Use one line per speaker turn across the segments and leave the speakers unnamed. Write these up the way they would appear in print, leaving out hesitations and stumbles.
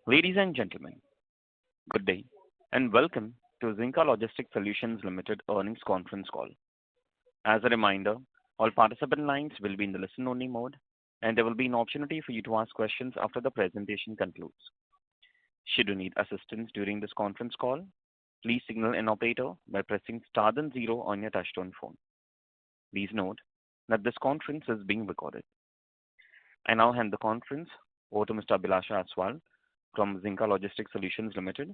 Ladies and gentlemen, good day and welcome to Zinka Logistics Solutions Limited earnings conference call. As a reminder, all participant lines will be in the listen-only mode, and there will be an opportunity for you to ask questions after the presentation concludes. Should you need assistance during this conference call, please signal an operator by pressing star then zero on your touchtone phone. Please note that this conference is being recorded. I now hand the conference over to Mr. Abhilasha Aswal from Zinka Logistics Solutions Limited.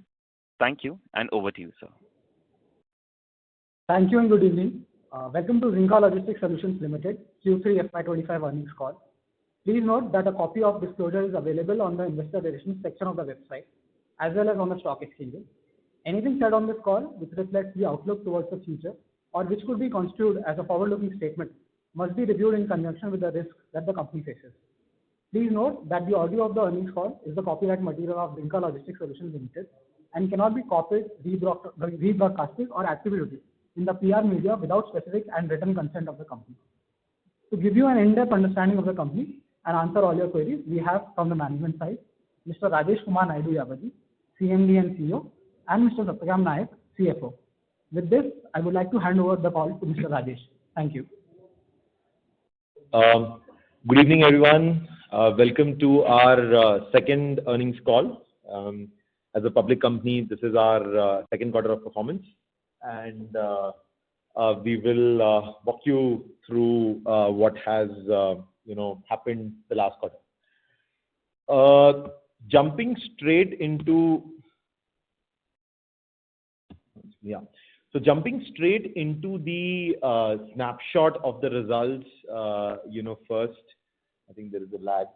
Thank you, and over to you, sir.
Thank you and good evening. Welcome to Zinka Logistics Solutions Limited Q3 FY25 earnings call. Please note that a copy of disclosure is available on the investor relations section of the website as well as on the stock exchanges. Anything said on this call which reflects the outlook towards the future or which could be construed as a forward-looking statement must be reviewed in conjunction with the risks that the company faces. Please note that the audio of the earnings call is the copyright material of Zinka Logistics Solutions Limited and cannot be copied, rebroadcasted or attributed in the PR media without specific and written consent of the company. To give you an in-depth understanding of the company and answer all your queries, we have from the management side, Mr. Rajesh Kumar Naidu Yavadi, CMD and CEO, and Mr. Satyakam Nayak, CFO. With this, I would like to hand over the call to Mr. Rajesh. Thank you.
Good evening, everyone. Welcome to our second earnings call. As a public company, this is our second quarter of performance, and we will walk you through what has happened the last quarter. Jumping straight into the snapshot of the results. First, I think there is a lag.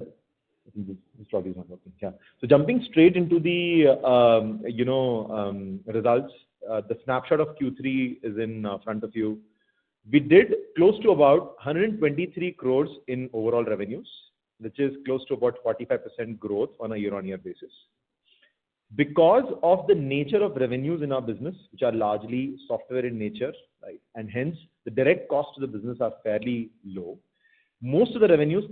I think this slide is not working. Yeah. So jumping straight into the results, the snapshot of Q3 is in front of you. We did close to about 123 crores in overall revenues, which is close to about 45% growth on a year-on-year basis. Because of the nature of revenues in our business, which are largely software in nature, right, and hence the direct costs to the business are fairly low, most of the revenues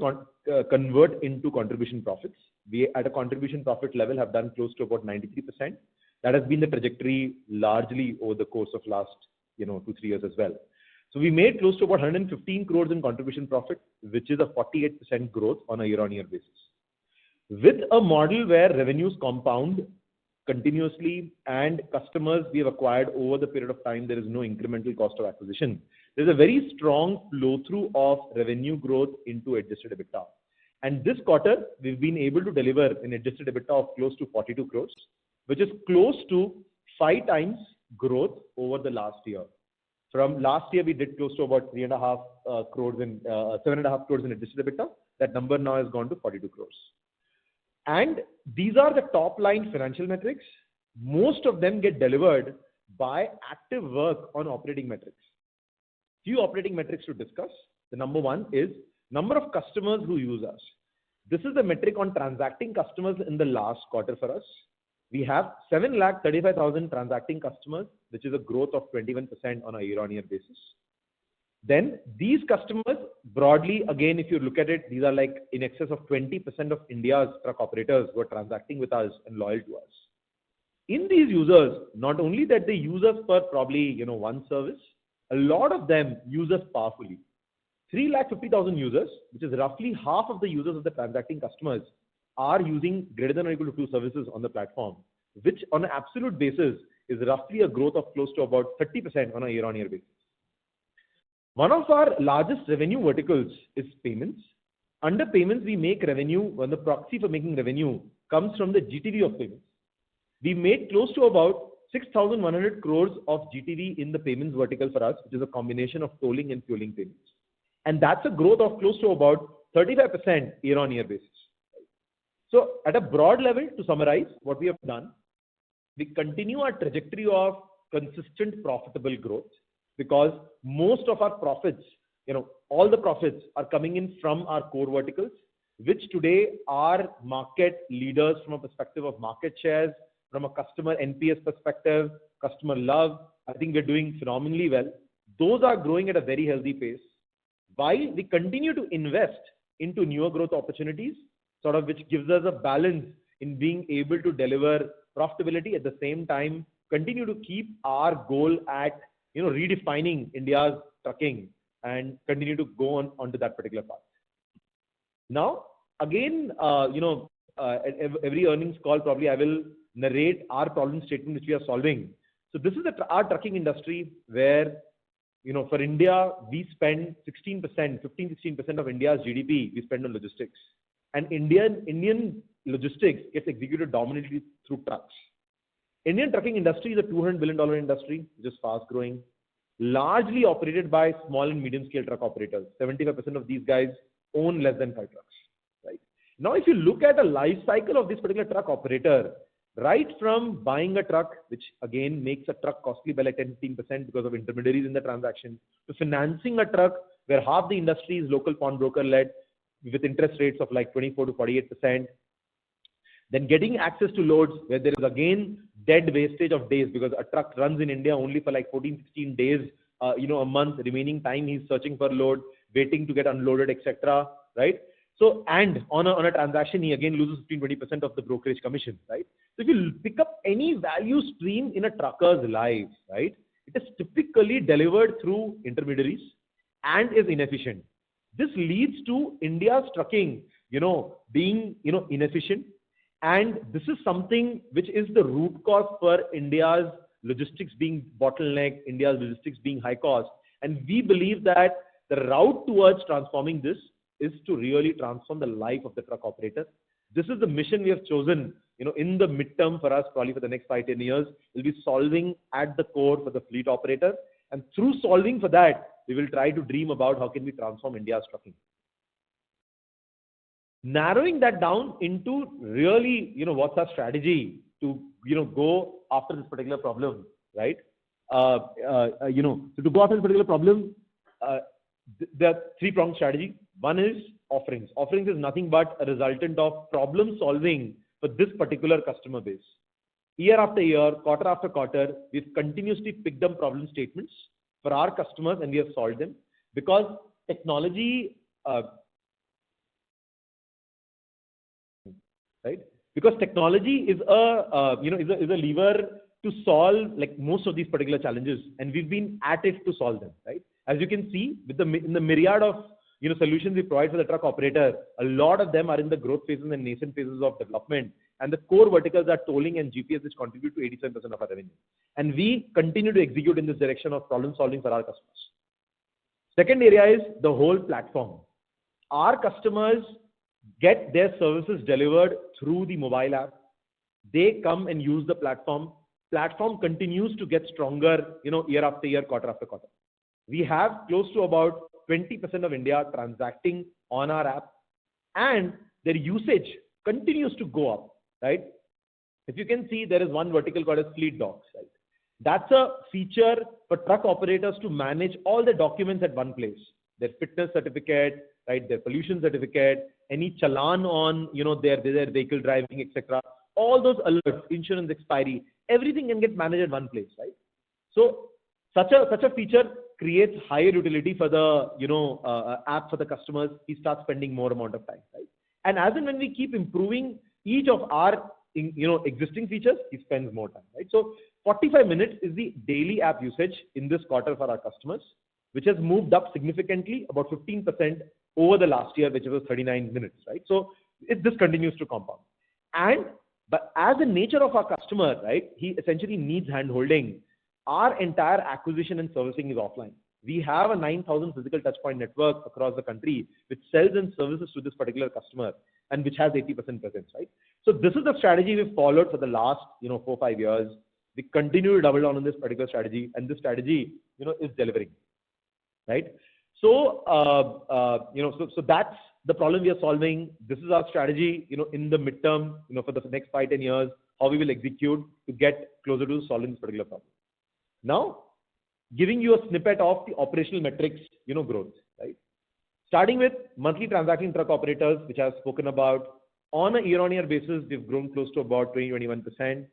convert into contribution profits. We, at a contribution profit level, have done close to about 93%. That has been the trajectory largely over the course of last 2-3 years as well. So we made close to about 115 crores in contribution profit, which is a 48% growth on a year-on-year basis. With a model where revenues compound continuously and customers we have acquired over the period of time, there is no incremental cost of acquisition. There's a very strong flow-through of revenue growth into adjusted EBITDA. And this quarter, we've been able to deliver an adjusted EBITDA of close to 42 crores, which is close to 5 times growth over the last year. From last year, we did close to about 7.5 crores in adjusted EBITDA. That number now has gone to 42 crores. And these are the top line financial metrics. Most of them get delivered by active work on operating metrics. Few operating metrics to discuss. The number one is number of customers who use us. This is the metric on transacting customers in the last quarter for us. We have 735,000 transacting customers, which is a growth of 21% on a year-on-year basis. Then these customers, broadly, again, if you look at it, these are like in excess of 20% of India's truck operators who are transacting with us and loyal to us. In these users, not only that they use us for probably one service, a lot of them use us powerfully. 350,000 users, which is roughly half of the users of the transacting customers, are using greater than or equal to 2 services on the platform, which on an absolute basis is roughly a growth of close to about 30% on a year-on-year basis. One of our largest revenue verticals is payments. Under payments, we make revenue when the proxy for making revenue comes from the GTV of payments. We made close to about 6,100 crores of GTV in the payments vertical for us, which is a combination of tolling and fueling payments. And that's a growth of close to about 35% year-on-year basis. So at a broad level, to summarize what we have done, we continue our trajectory of consistent profitable growth because most of our profits, all the profits are coming in from our core verticals, which today are market leaders from a perspective of market shares, from a customer NPS perspective, customer love. I think we're doing phenomenally well. Those are growing at a very healthy pace. While we continue to invest into newer growth opportunities, sort of which gives us a balance in being able to deliver profitability at the same time, continue to keep our goal at, redefining India's trucking and continue to go onto that particular path. Now, again, at every earnings call, probably I will narrate our problem statement which we are solving. So this is our trucking industry where, for India, we spend 15-16% of India's GDP we spend on logistics. And Indian logistics gets executed dominantly through trucks. Indian trucking industry is a $200 billion industry, which is fast growing, largely operated by small and medium scale truck operators. 75% of these guys own less than 5 trucks. Right? Now, if you look at the life cycle of this particular truck operator, right from buying a truck, which again makes a truck costly by like 10-15% because of intermediaries in the transaction, to financing a truck where half the industry is local pawnbroker led with interest rates of like 24 to 48%, then getting access to loads where there is again dead wastage of days because a truck runs in India only for like 14-16 days, a month. Remaining time he's searching for load, waiting to get unloaded, etc. Right? So, and on a transaction, he again loses 15-20% of the brokerage commission, right? So if you pick up any value stream in a trucker's life, right, it is typically delivered through intermediaries and is inefficient. This leads to India's trucking, being, inefficient. And this is something which is the root cause for India's logistics being bottleneck, India's logistics being high cost. And we believe that the route towards transforming this is to really transform the life of the truck operator. This is the mission we have chosen, in the midterm for us, probably for the next 5-10 years. We'll be solving at the core for the fleet operator. And through solving for that, we will try to dream about how can we transform India's trucking. Narrowing that down into really, what's our strategy to, go after this particular problem, right? So to go after this particular problem, there are three-pronged strategy. One is offerings. Offerings is nothing but a resultant of problem solving for this particular customer base. Year after year, quarter after quarter, we've continuously picked up problem statements for our customers and we have solved them because technology, right? Because technology is a lever to solve like most of these particular challenges, and we've been at it to solve them, right? As you can see, with in the myriad of solutions we provide for the truck operator, a lot of them are in the growth phases and nascent phases of development, and the core verticals are tolling and GPS, which contribute to 87% of our revenue. And we continue to execute in this direction of problem solving for our customers. Second area is the whole platform. Our customers get their services delivered through the mobile app. They come and use the platform. Platform continues to get stronger, year after year, quarter after quarter. We have close to about 20% of India transacting on our app, and their usage continues to go up, right? If you can see, there is one vertical called as Fleet Docs, right? That's a feature for truck operators to manage all the documents at one place. Their fitness certificate, right? Their pollution certificate, any challan on, their vehicle driving, etc. All those alerts, insurance expiry, everything can get managed at one place, right? So such a feature creates higher utility for the, app for the customers. He starts spending more amount of time, right? And as and when we keep improving each of our, existing features, he spends more time, right? So 45 minutes is the daily app usage in this quarter for our customers, which has moved up significantly, about 15% over the last year, which was 39 minutes, right? So this continues to compound. But as the nature of our customer, right, he essentially needs hand-holding. Our entire acquisition and servicing is offline. We have a 9,000 physical touchpoint network across the country, which sells and services to this particular customer and which has 80% presence, right? So this is the strategy we've followed for the last, 4-5 years. We continue to double down on this particular strategy, and this strategy, is delivering, right? So, so that's the problem we are solving. This is our strategy, in the midterm, for the next 5-10 years, how we will execute to get closer to solving this particular problem. Now, giving you a snippet of the operational metrics, growth, right? Starting with monthly transacting truck operators, which I've spoken about. On a year-on-year basis, we've grown close to about 20-21%,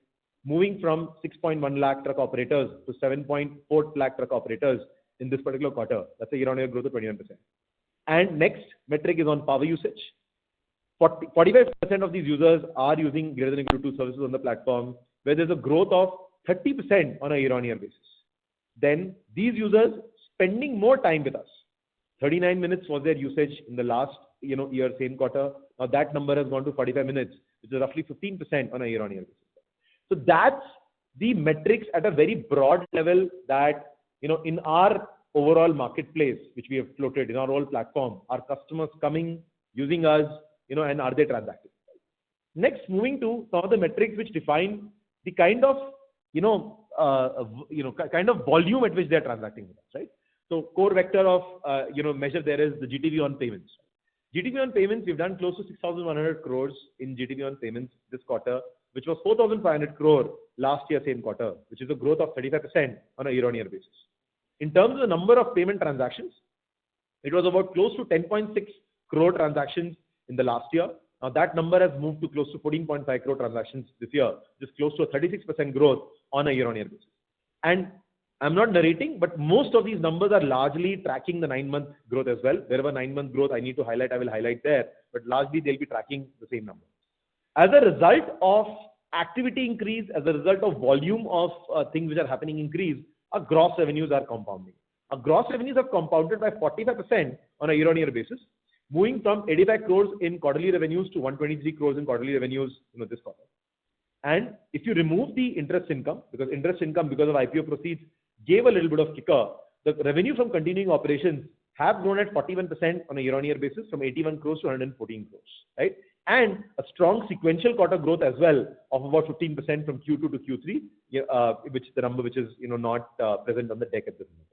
moving from 6.1 lakh truck operators to 7.4 lakh truck operators in this particular quarter. That's a year-on-year growth of 21%. And next metric is on power usage. 45% of these users are using greater than equal to 2 services on the platform, where there's a growth of 30% on a year-on-year basis. Then these users spending more time with us. 39 minutes was their usage in the last year, same quarter. Now that number has gone to 45 minutes, which is roughly 15% on a year-on-year basis. So that's the metrics at a very broad level that, in our overall marketplace, which we have floated in our whole platform, are customers coming, using us, and are they transacting? Next, moving to some of the metrics which define the kind of, kind of volume at which they are transacting with us, right? So core vector of, measure there is the GTV on payments. GTV on payments, we've done close to 6,100 crores in GTV on payments this quarter, which was 4,500 crore last year, same quarter, which is a growth of 35% on a year-on-year basis. In terms of the number of payment transactions, it was about close to 10.6 crore transactions in the last year. Now that number has moved to close to 14.5 crore transactions this year, just close to a 36% growth on a year-on-year basis. And I'm not narrating, but most of these numbers are largely tracking the 9-month growth as well. Wherever 9-month growth I need to highlight, I will highlight there, but largely they'll be tracking the same number. As a result of activity increase, as a result of volume of things which are happening increase, our gross revenues are compounding. Our gross revenues have compounded by 45% on a year-on-year basis, moving from 85 crores in quarterly revenues to 123 crores in quarterly revenues this quarter. And if you remove the interest income, because of IPO proceeds gave a little bit of kicker, the revenue from continuing operations have grown at 41% on a year-on-year basis from 81 crores to 114 crores, right? And a strong sequential quarter growth as well of about 15% from Q2 to Q3, which the number which is not present on the deck at this moment.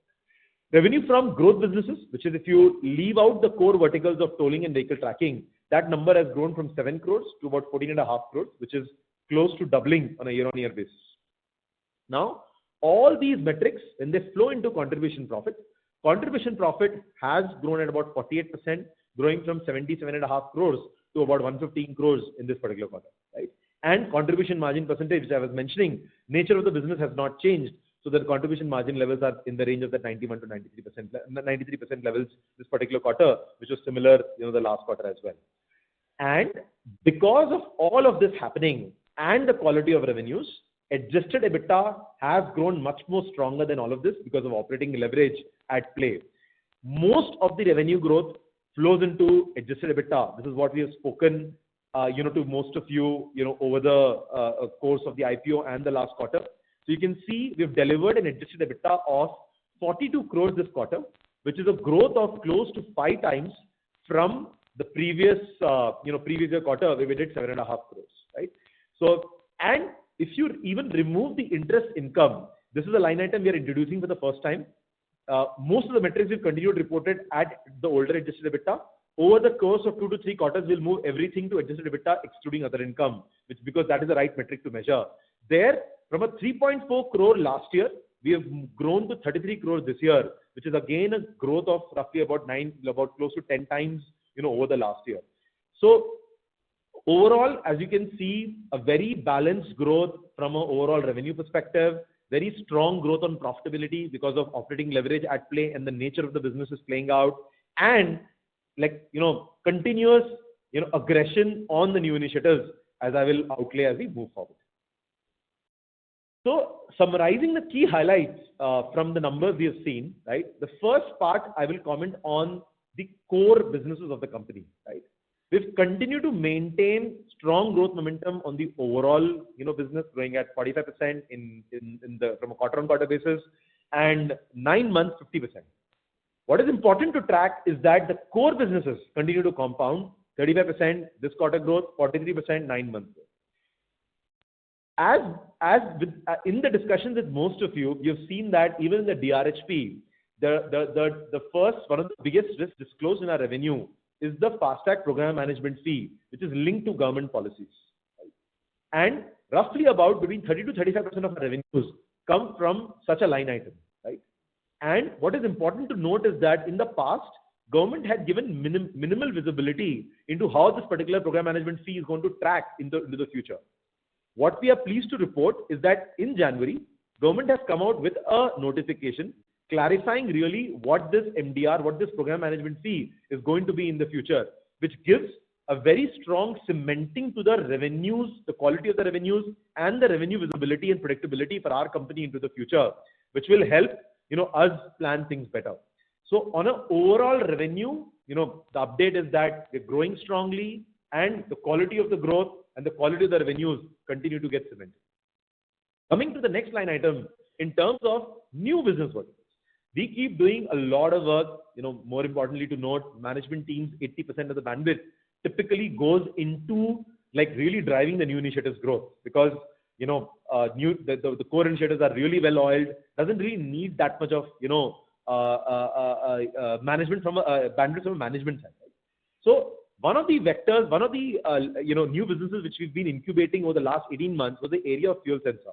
Revenue from growth businesses, which is if you leave out the core verticals of tolling and vehicle tracking, that number has grown from 7 crores to about 14.5 crores, which is close to doubling on a year-on-year basis. Now, all these metrics, when they flow into contribution profit has grown at about 48%, growing from 77.5 crores to about 115 crores in this particular quarter, right? And contribution margin percentage, which I was mentioning, nature of the business has not changed. So the contribution margin levels are in the range of the 91 to 93% levels this particular quarter, which was similar, the last quarter as well. And because of all of this happening and the quality of revenues, adjusted EBITDA has grown much more stronger than all of this because of operating leverage at play. Most of the revenue growth flows into adjusted EBITDA. This is what we have spoken, to most of you, over the course of the IPO and the last quarter. So you can see we've delivered an adjusted EBITDA of 42 crores this quarter, which is a growth of close to 5 times from the previous year quarter where we did 7.5 crores, right? So, and if you even remove the interest income, this is a line item we are introducing for the first time. Most of the metrics we've continued reported at the older adjusted EBITDA. Over the course of 2 to 3 quarters, we'll move everything to adjusted EBITDA, excluding other income, because that is the right metric to measure. There, from a 3.4 crore last year, we have grown to 33 crores this year, which is again a growth of roughly about close to 10 times, over the last year. So overall, as you can see, a very balanced growth from an overall revenue perspective, very strong growth on profitability because of operating leverage at play and the nature of the business is playing out, and continuous, aggression on the new initiatives, as I will outlay as we move forward. So summarizing the key highlights from the numbers we have seen, right? The first part I will comment on the core businesses of the company, right? We've continued to maintain strong growth momentum on the overall, business, growing at 45% from a quarter-on-quarter basis, and 9 months 50%. What is important to track is that the core businesses continue to compound 35% this quarter growth, 43% 9 months growth. In the discussions with most of you, you've seen that even in the DRHP, the first, one of the biggest risks disclosed in our revenue is the FASTag program management fee, which is linked to government policies. Right? And roughly about between 30 to 35% of our revenues come from such a line item, right? And what is important to note is that in the past, government had given minimal visibility into how this particular program management fee is going to track into the future. What we are pleased to report is that in January, government has come out with a notification clarifying really what this MDR, what this program management fee is going to be in the future, which gives a very strong cementing to the revenues, the quality of the revenues, and the revenue visibility and predictability for our company into the future, which will help, us plan things better. So on an overall revenue, the update is that we're growing strongly, and the quality of the growth and the quality of the revenues continue to get cemented. Coming to the next line item, in terms of new business verticals, we keep doing a lot of work. More importantly to note, management teams, 80% of the bandwidth typically goes into really driving the new initiatives growth, because the core initiatives are really well oiled, doesn't really need that much of management from bandwidth from a management side. Right? So one of the vectors, one of the new businesses which we've been incubating over the last 18 months was the area of fuel sensor.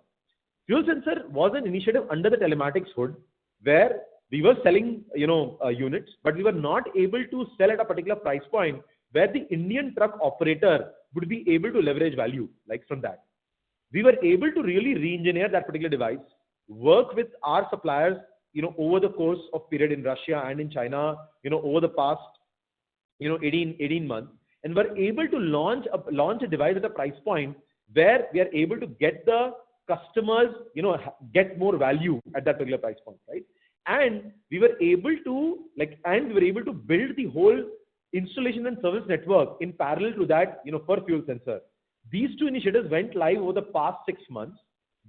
Fuel sensor was an initiative under the telematics hood where we were selling units, but we were not able to sell at a particular price point where the Indian truck operator would be able to leverage value from that. We were able to really re-engineer that particular device, work with our suppliers over the course of period in Russia and in China over the past 18 months, and were able to launch a device at a price point where we are able to get the customers get more value at that particular price point, right? And we were able to build the whole installation and service network in parallel to that for fuel sensor. These two initiatives went live over the past 6 months.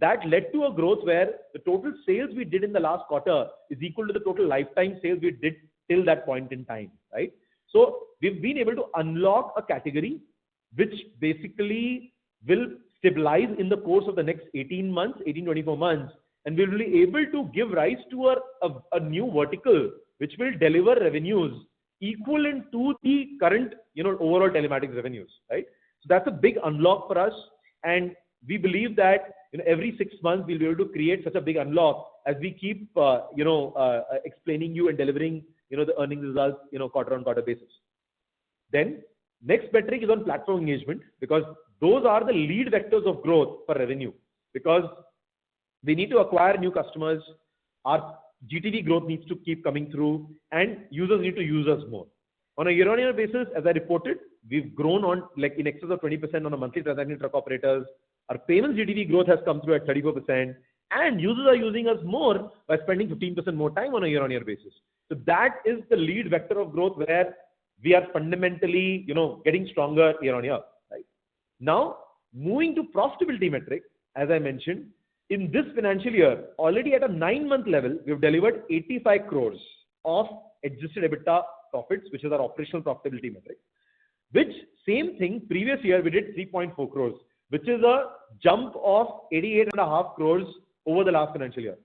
That led to a growth where the total sales we did in the last quarter is equal to the total lifetime sales we did till that point in time, right? So we've been able to unlock a category which basically will stabilize in the course of the next 24 months, and we will be able to give rise to a new vertical which will deliver revenues equivalent to the current overall telematics revenues, right? So that's a big unlock for us, and we believe that every 6 months we'll be able to create such a big unlock as we keep explaining you and delivering the earnings results quarter on quarter basis. Then next metric is on platform engagement, because those are the lead vectors of growth for revenue, because we need to acquire new customers, our GTV growth needs to keep coming through, and users need to use us more. On a year-on-year basis, as I reported, we've grown on in excess of 20% on a monthly transacting truck operators. Our payments GTV growth has come through at 34%, and users are using us more by spending 15% more time on a year-on-year basis. So that is the lead vector of growth where we are fundamentally, getting stronger year-on-year, right? Now, moving to profitability metric, as I mentioned, in this financial year, already at a 9-month level, we've delivered 85 crores of adjusted EBITDA profits, which is our operational profitability metric. Which same thing, previous year we did 3.4 crores, which is a jump of 88.5 crores over the last financial year.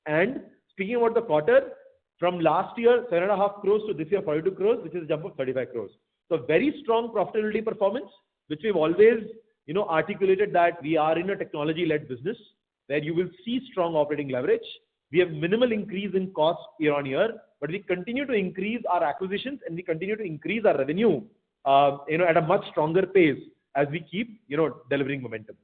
And speaking about the quarter, from last year 7.5 crores to this year 42 crores, which is a jump of 35 crores. So very strong profitability performance, which we've always articulated that we are in a technology-led business where you will see strong operating leverage. We have minimal increase in cost year on year, but we continue to increase our acquisitions and we continue to increase our revenue at a much stronger pace as we keep delivering momentum.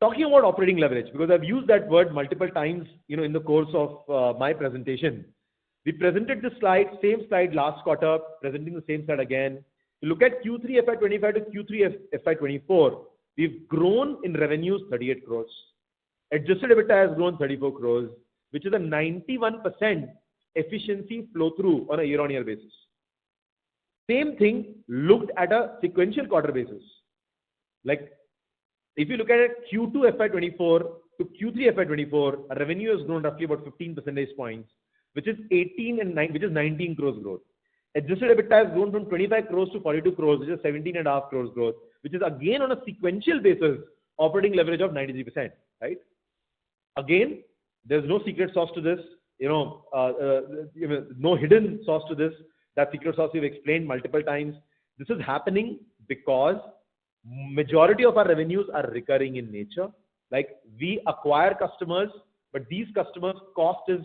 Talking about operating leverage, because I've used that word multiple times in the course of my presentation. We presented this slide, same slide last quarter, presenting the same slide again. You look at Q3 FY25 to Q3 FY24, we've grown in revenues 38 crores. Adjusted EBITDA has grown 34 crores, which is a 91% efficiency flow through on a year-on-year basis. Same thing looked at a sequential quarter basis. If you look at it, Q2 FY24 to Q3 FY24, our revenue has grown roughly about 15 percentage points, which is 19 crores growth. Adjusted EBITDA has grown from 25 crores to 42 crores, which is 17.5 crores growth, which is again on a sequential basis, operating leverage of 93%, right? Again, there's no secret sauce to this, no hidden sauce to this. That secret sauce we've explained multiple times. This is happening because majority of our revenues are recurring in nature. We acquire customers, but these customers' cost is,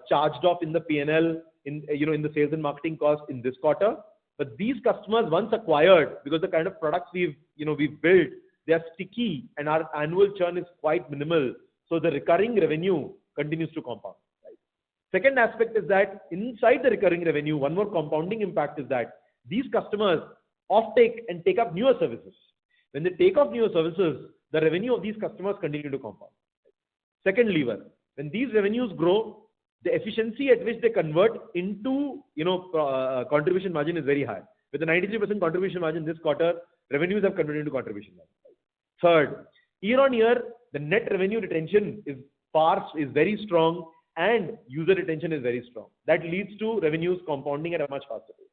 charged off in the P&L, in the sales and marketing cost in this quarter. But these customers, once acquired, because the kind of products we've built, they are sticky and our annual churn is quite minimal. So the recurring revenue continues to compound. Right? Second aspect is that inside the recurring revenue, one more compounding impact is that these customers offtake and take up newer services. When they take up newer services, the revenue of these customers continue to compound. Second lever, when these revenues grow, the efficiency at which they convert into contribution margin is very high. With a 93% contribution margin this quarter, revenues have converted into contribution margin. Third, year on year, the net revenue retention is very strong and user retention is very strong. That leads to revenues compounding at a much faster pace.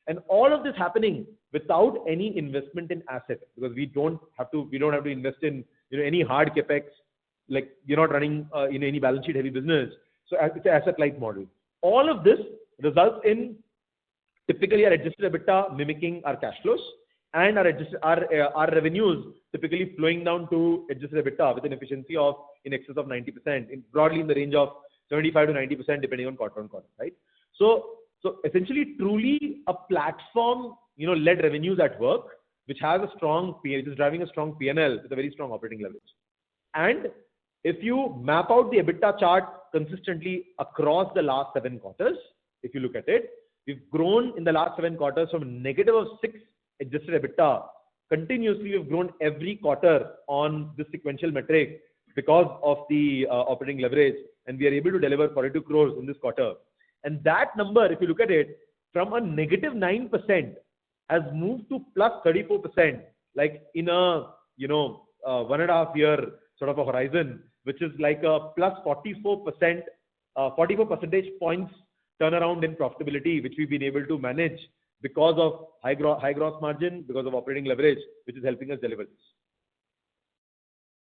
And all of this happening without any investment in asset, because we don't have to invest in any hard capex, like you're not running in any balance sheet heavy business. So it's an asset light model. All of this results in typically our adjusted EBITDA mimicking our cash flows, and our revenues typically flowing down to adjusted EBITDA with an efficiency of in excess of 90%, broadly in the range of 75 to 90% depending on quarter, right? So essentially, truly a platform, led revenues at work, which has a strong which is driving a strong P&L with a very strong operating leverage. And if you map out the EBITDA chart consistently across the last 7 quarters, if you look at it, we've grown in the last 7 quarters from negative of 6 adjusted EBITDA. Continuously, we've grown every quarter on this sequential metric because of the operating leverage, and we are able to deliver 42 crores in this quarter. And that number, if you look at it, from a negative 9% has moved to plus 34%, like in a 1.5 year sort of a horizon, which is like a plus 44 percentage points turnaround in profitability, which we've been able to manage because of high gross margin, because of operating leverage, which is helping us deliver this.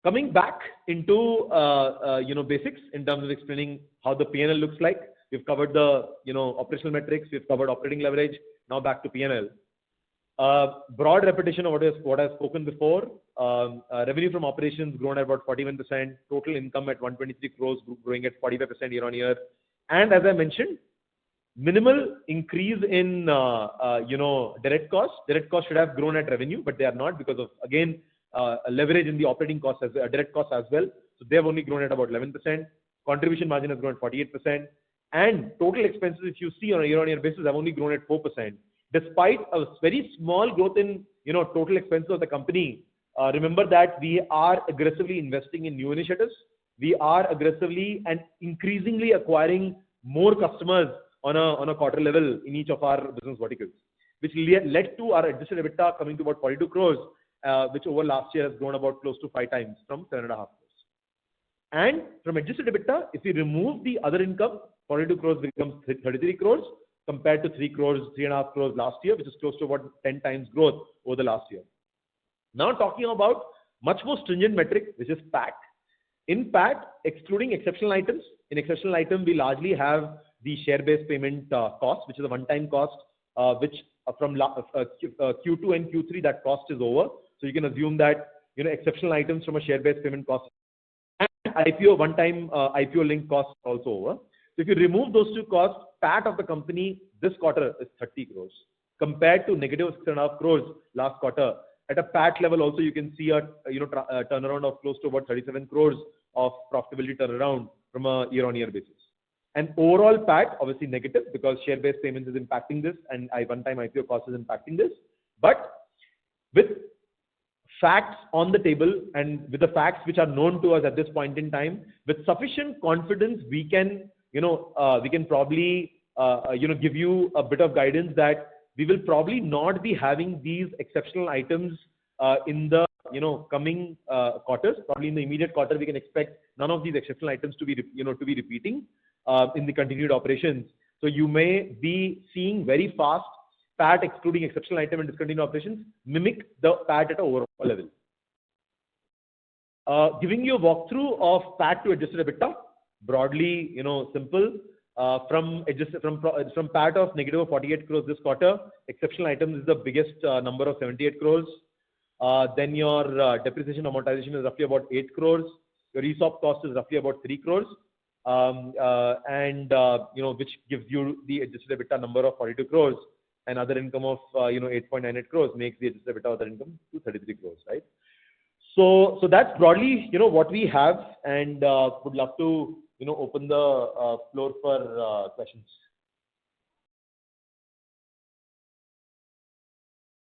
Coming back into basics in terms of explaining how the P&L looks like. We've covered the operational metrics. We've covered operating leverage. Now back to P&L. Broad repetition of what I've spoken before. Revenue from operations grown at about 41%. Total income at 123 crores, growing at 45% year on year. And as I mentioned, minimal increase in direct costs. Direct costs should have grown at revenue, but they are not because of, again, leverage in the operating costs as direct costs as well. So they have only grown at about 11%. Contribution margin has grown at 48%. And total expenses, if you see on a year-on-year basis, have only grown at 4%. Despite a very small growth in total expenses of the company, remember that we are aggressively investing in new initiatives. We are aggressively and increasingly acquiring more customers on a quarter level in each of our business verticals, which led to our adjusted EBITDA coming to about 42 crores, which over last year has grown about close to 5 times from 7.5 crores. And from adjusted EBITDA, if we remove the other income, 42 crores becomes 33 crores compared to 3 crores, 3.5 crores last year, which is close to about 10 times growth over the last year. Now talking about much more stringent metric, which is PAT. In PAT, excluding exceptional items, in exceptional item, we largely have the share-based payment cost, which is a one-time cost, which from Q2 and Q3, that cost is over. So you can assume that, exceptional items from a share-based payment cost and IPO one-time IPO link cost also over. So if you remove those two costs, PAT of the company this quarter is 30 crores compared to negative 6.5 crores last quarter. At a PAT level also, you can see a turnaround of close to about 37 crores of profitability turnaround from a year-on-year basis. And overall PAT, obviously negative because share-based payments is impacting this and one-time IPO cost is impacting this. But with facts on the table and with the facts which are known to us at this point in time, with sufficient confidence, we can probably give you a bit of guidance that we will probably not be having these exceptional items in the coming quarters. Probably in the immediate quarter, we can expect none of these exceptional items to be repeating in the continued operations. So you may be seeing very fast PAT excluding exceptional item and discontinued operations mimic the PAT at a overall level. Giving you a walkthrough of PAT to adjusted EBITDA, broadly, simple. From PAT of negative 48 crores this quarter, exceptional items is the biggest number of 78 crores. Then your depreciation amortization is roughly about 8 crores. Your ESOP cost is roughly about 3 crores. Which gives you the adjusted EBITDA number of 42 crores, and other income of 8.98 crores makes the adjusted EBITDA other income to 33 crores, right? So that's broadly what we have, and would love to open the floor for questions.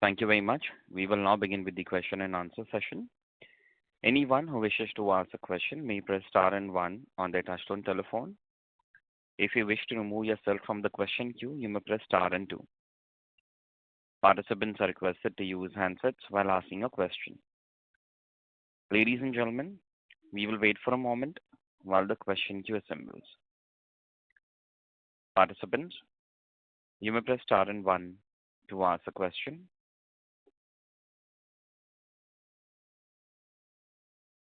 Thank you very much. We will now begin with the question and answer session. Anyone who wishes to ask a question may press star and one on their touchtone telephone. If you wish to remove yourself from the question queue, you may press star and two. Participants are requested to use handsets while asking a question. Ladies and gentlemen, we will wait for a moment while the question queue assembles. Participants, you may press star and one to ask a question.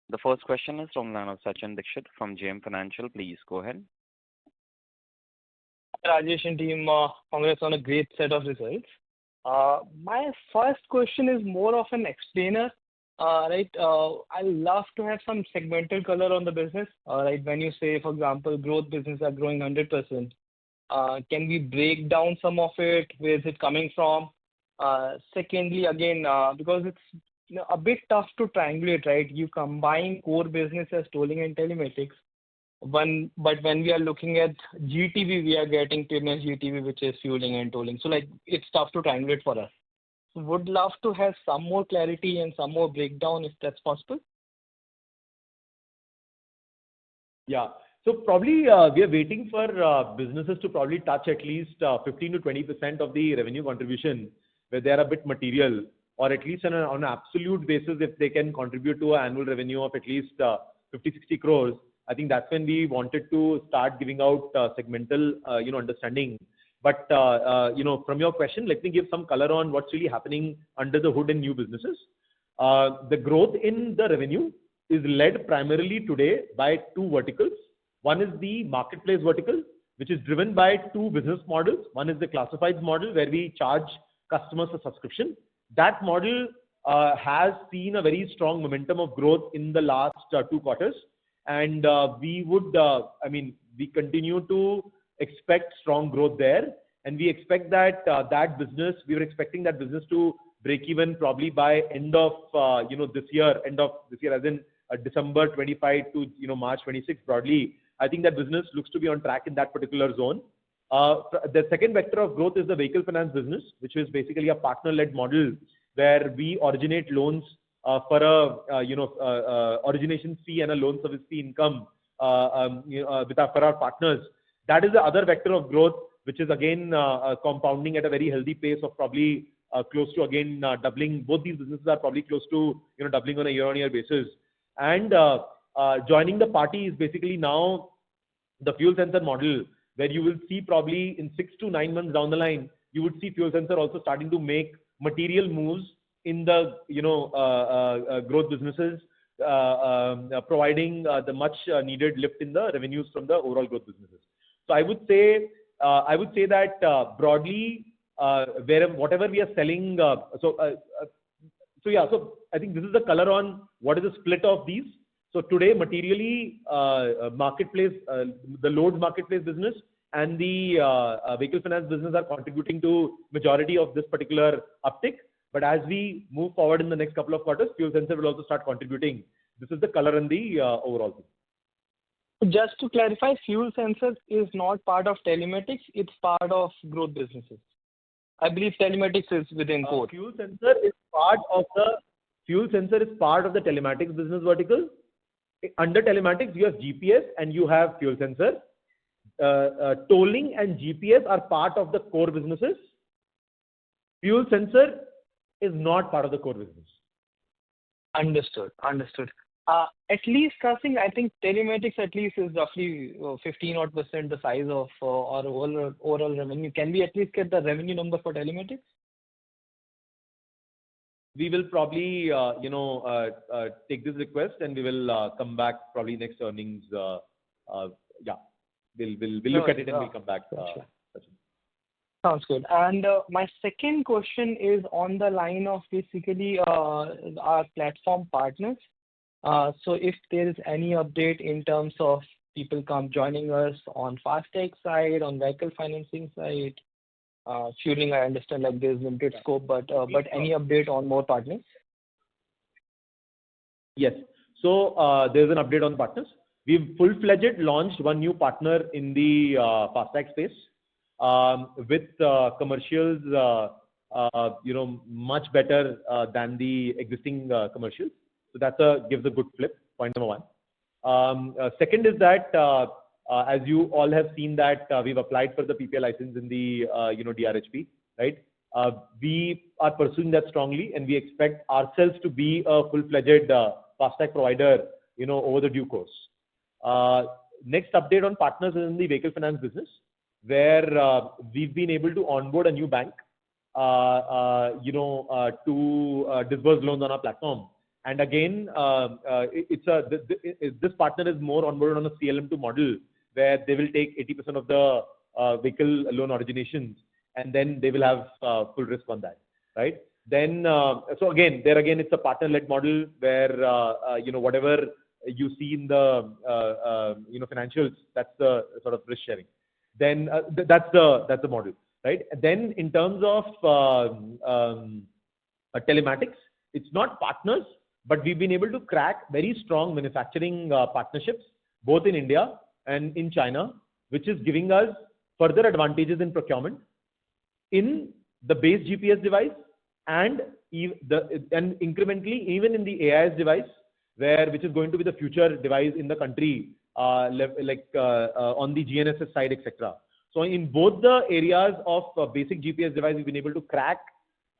The first question is from the line of Sachin Dixit from JM Financial. Please go ahead.
Rajesh and team, congrats on a great set of results. My first question is more of an explainer. Right, I love to have some segmental color on the business. Right, when you say, for example, growth business are growing 100%, can we break down some of it? Where is it coming from? Secondly, again, because it's a bit tough to triangulate, right? You combine core business as tolling and telematics. But when we are looking at GTV, we are getting payments GTV, which is fueling and tolling. So like it's tough to triangulate for us. Would love to have some more clarity and some more breakdown if that's possible.
Yeah. So probably we are waiting for businesses to probably touch at least 15 to 20% of the revenue contribution where they are a bit material, or at least on an absolute basis, if they can contribute to an annual revenue of at least 50-60 crores. I think that's when we wanted to start giving out segmental, understanding. But, from your question, let me give some color on what's really happening under the hood in new businesses. The growth in the revenue is led primarily today by two verticals. One is the marketplace vertical, which is driven by two business models. One is the classifieds model, where we charge customers a subscription. That model has seen a very strong momentum of growth in the last 2 quarters. And we continue to expect strong growth there. And we expect that we were expecting that business to break even probably by end of this year as in December 25 to March 26 broadly. I think that business looks to be on track in that particular zone. The second vector of growth is the vehicle finance business, which is basically a partner-led model where we originate loans for origination fee and a loan service fee income for our partners. That is the other vector of growth, which is again compounding at a very healthy pace of probably close to again doubling. Both these businesses are probably close to doubling on a year-on-year basis. And joining the party is basically now the fuel sensor model, where you will see probably in 6 to 9 months down the line, you would see fuel sensor also starting to make material moves in the growth businesses, providing the much needed lift in the revenues from the overall growth businesses. So I would say that broadly, whatever we are selling. So I think this is the color on what is the split of these. So today, materially, marketplace, the loads marketplace business and the vehicle finance business are contributing to majority of this particular uptick. But as we move forward in the next couple of quarters, fuel sensor will also start contributing. This is the color in the overall thing.
Just to clarify, fuel sensor is not part of telematics; it's part of growth businesses. I believe telematics is within core.
Fuel sensor is part of the telematics business vertical. Under telematics, you have GPS and you have fuel sensor. Tolling and GPS are part of the core businesses. Fuel sensor is not part of the core business.
Understood. At least, Kasing, I think telematics at least is roughly 15% the size of our overall revenue. Can we at least get the revenue number for telematics?
We will probably, take this request and we will come back probably next earnings. We'll look at it and we'll come back.
Sure. Sounds good. And my second question is on the line of basically our platform partners. So if there is any update in terms of people joining us on FASTag side, on vehicle financing side, fueling, I understand like there's limited scope, but any update on more partners?
Yes. So there's an update on partners. We've full-fledged launched one new partner in the FASTag space with commercials much better than the existing commercials. So that gives a good flip, point number one. Second is that, as you all have seen that we've applied for the PPI license in the, DRHP, right? We are pursuing that strongly, and we expect ourselves to be a full-fledged FASTag provider, over the due course. Next update on partners is in the vehicle finance business, where we've been able to onboard a new bank, to disburse loans on our platform. And again, this partner is more onboarded on a CLM2 model, where they will take 80% of the vehicle loan originations, and then they will have full risk on that, right? Then, so again, it's a partner-led model where, whatever you see in the, financials, that's the sort of risk sharing. Then that's the model, right? Then in terms of telematics, it's not partners, but we've been able to crack very strong manufacturing partnerships, both in India and in China, which is giving us further advantages in procurement in the base GPS device and incrementally even in the AIS device, which is going to be the future device in the country, on the GNSS side, etc. So in both the areas of basic GPS device, we've been able to crack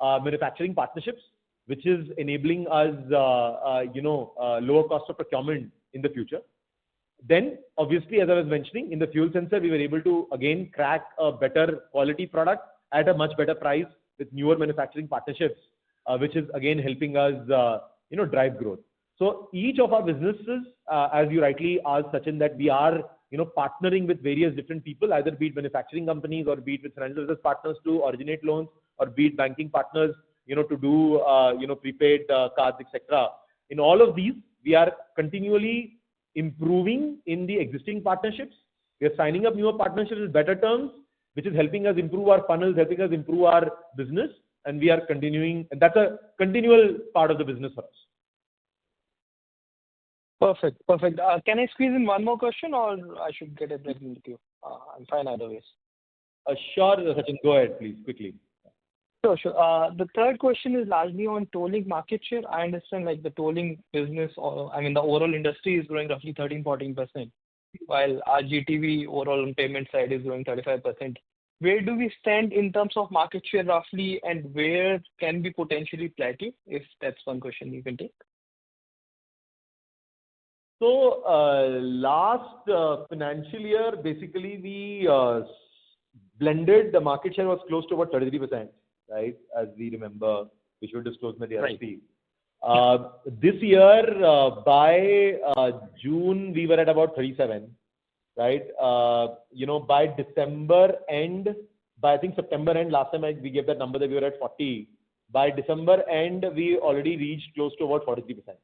manufacturing partnerships, which is enabling us, lower cost of procurement in the future. Then, obviously, as I was mentioning, in the fuel sensor, we were able to again crack a better quality product at a much better price with newer manufacturing partnerships, which is again helping us, drive growth. So each of our businesses, as you rightly asked, Sachin, that we are, partnering with various different people, either be it manufacturing companies or be it with financial services partners to originate loans, or be it banking partners, to do, prepaid cards, etc. In all of these, we are continually improving in the existing partnerships. We are signing up newer partnerships with better terms, which is helping us improve our funnels, helping us improve our business, and we are continuing, and that's a continual part of the business for us.
Perfect. Can I squeeze in one more question, or I should get it back in the queue? I'm fine either ways.
Sure, Sachin, go ahead, please, quickly.
Sure. The third question is largely on tolling market share. I understand the tolling business, the overall industry is growing roughly 13-14%, while our GTV overall on payment side is growing 35%. Where do we stand in terms of market share roughly, and where can we potentially plateau, if that's one question you can take?
So last financial year, basically we blended the market share was close to about 33%, right? As we remember, which we disclosed in the DRHP. Right. This year, by June, we were at about 37, right? By December end, I think September end, last time we gave that number that we were at 40. By December end, we already reached close to about 43%.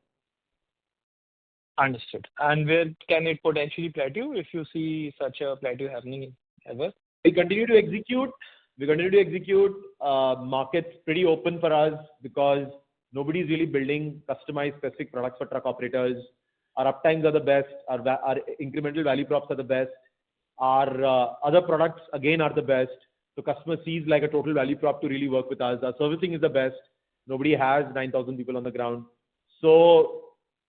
Understood. And where can it potentially plateau, if you see such a plateau happening ever?
We continue to execute. Market's pretty open for us because nobody's really building customized specific products for truck operators. Our uptimes are the best. Our incremental value props are the best. Our other products, again, are the best. So customer sees like a total value prop to really work with us. Our servicing is the best. Nobody has 9,000 people on the ground. So,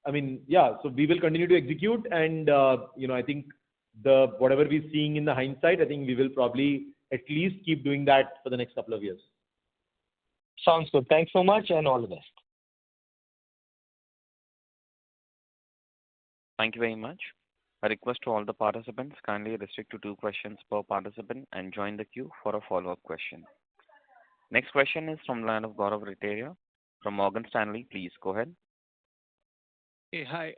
so we will continue to execute, and I think whatever we're seeing in the hindsight, I think we will probably at least keep doing that for the next couple of years.
Sounds good. Thanks so much, and all the best.
Thank you very much. A request to all the participants, kindly restrict to 2 questions per participant and join the queue for a follow-up question. Next question is from the line of Gaurav Rateria from Morgan Stanley. Please go ahead.
Hey, hi.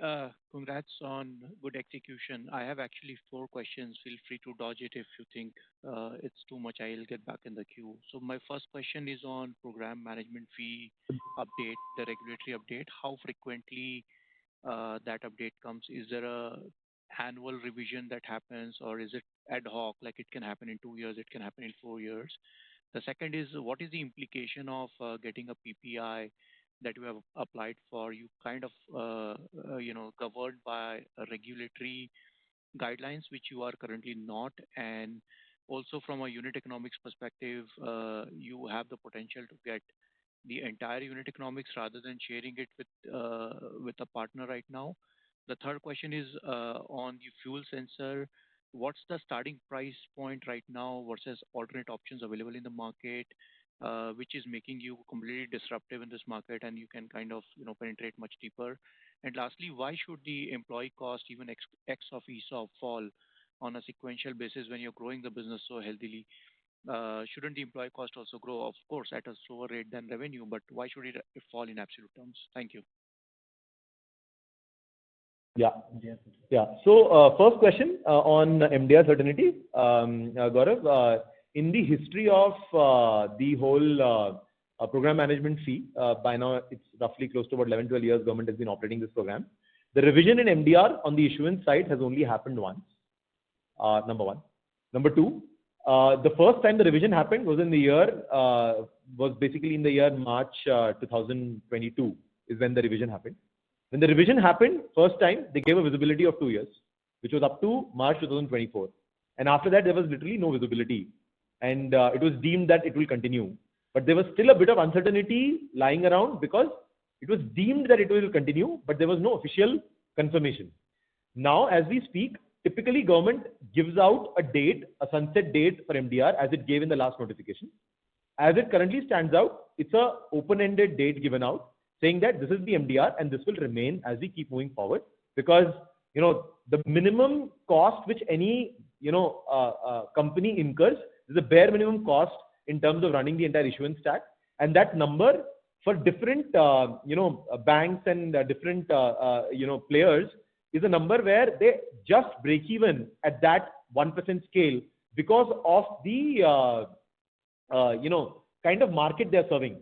Congrats on good execution. I have actually 4 questions. Feel free to dodge it if you think it's too much. I'll get back in the queue. So my first question is on program management fee update, the regulatory update. How frequently that update comes? Is there a annual revision that happens, or is it ad hoc, like it can happen in 2 years, it can happen in 4 years? The second is, what is the implication of getting a PPI that you have applied for? You kind of, covered by regulatory guidelines, which you are currently not. And Also, from a unit economics perspective, you have the potential to get the entire unit economics rather than sharing it with a partner right now. The third question is on the fuel sensor. What's the starting price point right now versus alternate options available in the market, which is making you completely disruptive in this market and you can kind of penetrate much deeper? And lastly, why should the employee cost, even X of ESOP, fall on a sequential basis when you're growing the business so healthily? Shouldn't the employee cost also grow, of course, at a slower rate than revenue, but why should it fall in absolute terms? Thank you.
Yeah. Yeah. So first question on MDR certainty, Gaurav. In the history of the whole program management fee, by now it's roughly close to about 11, 12 years government has been operating this program. The revision in MDR on the issuance side has only happened once, number one. Number two, the first time the revision happened was basically in the year March 2022 is when the revision happened. When the revision happened, first time, they gave a visibility of 2 years, which was up to March 2024. And after that, there was literally no visibility. And it was deemed that it will continue. But there was still a bit of uncertainty lying around because it was deemed that it will continue, but there was no official confirmation. Now, as we speak, typically government gives out a date, a sunset date for MDR as it gave in the last notification. As it currently stands out, it's a open-ended date given out, saying that this is the MDR and this will remain as we keep moving forward, because the minimum cost which any company incurs is the bare minimum cost in terms of running the entire issuance stack, and that number for different banks and different players is a number where they just break even at that 1% scale because of the kind of market they are serving.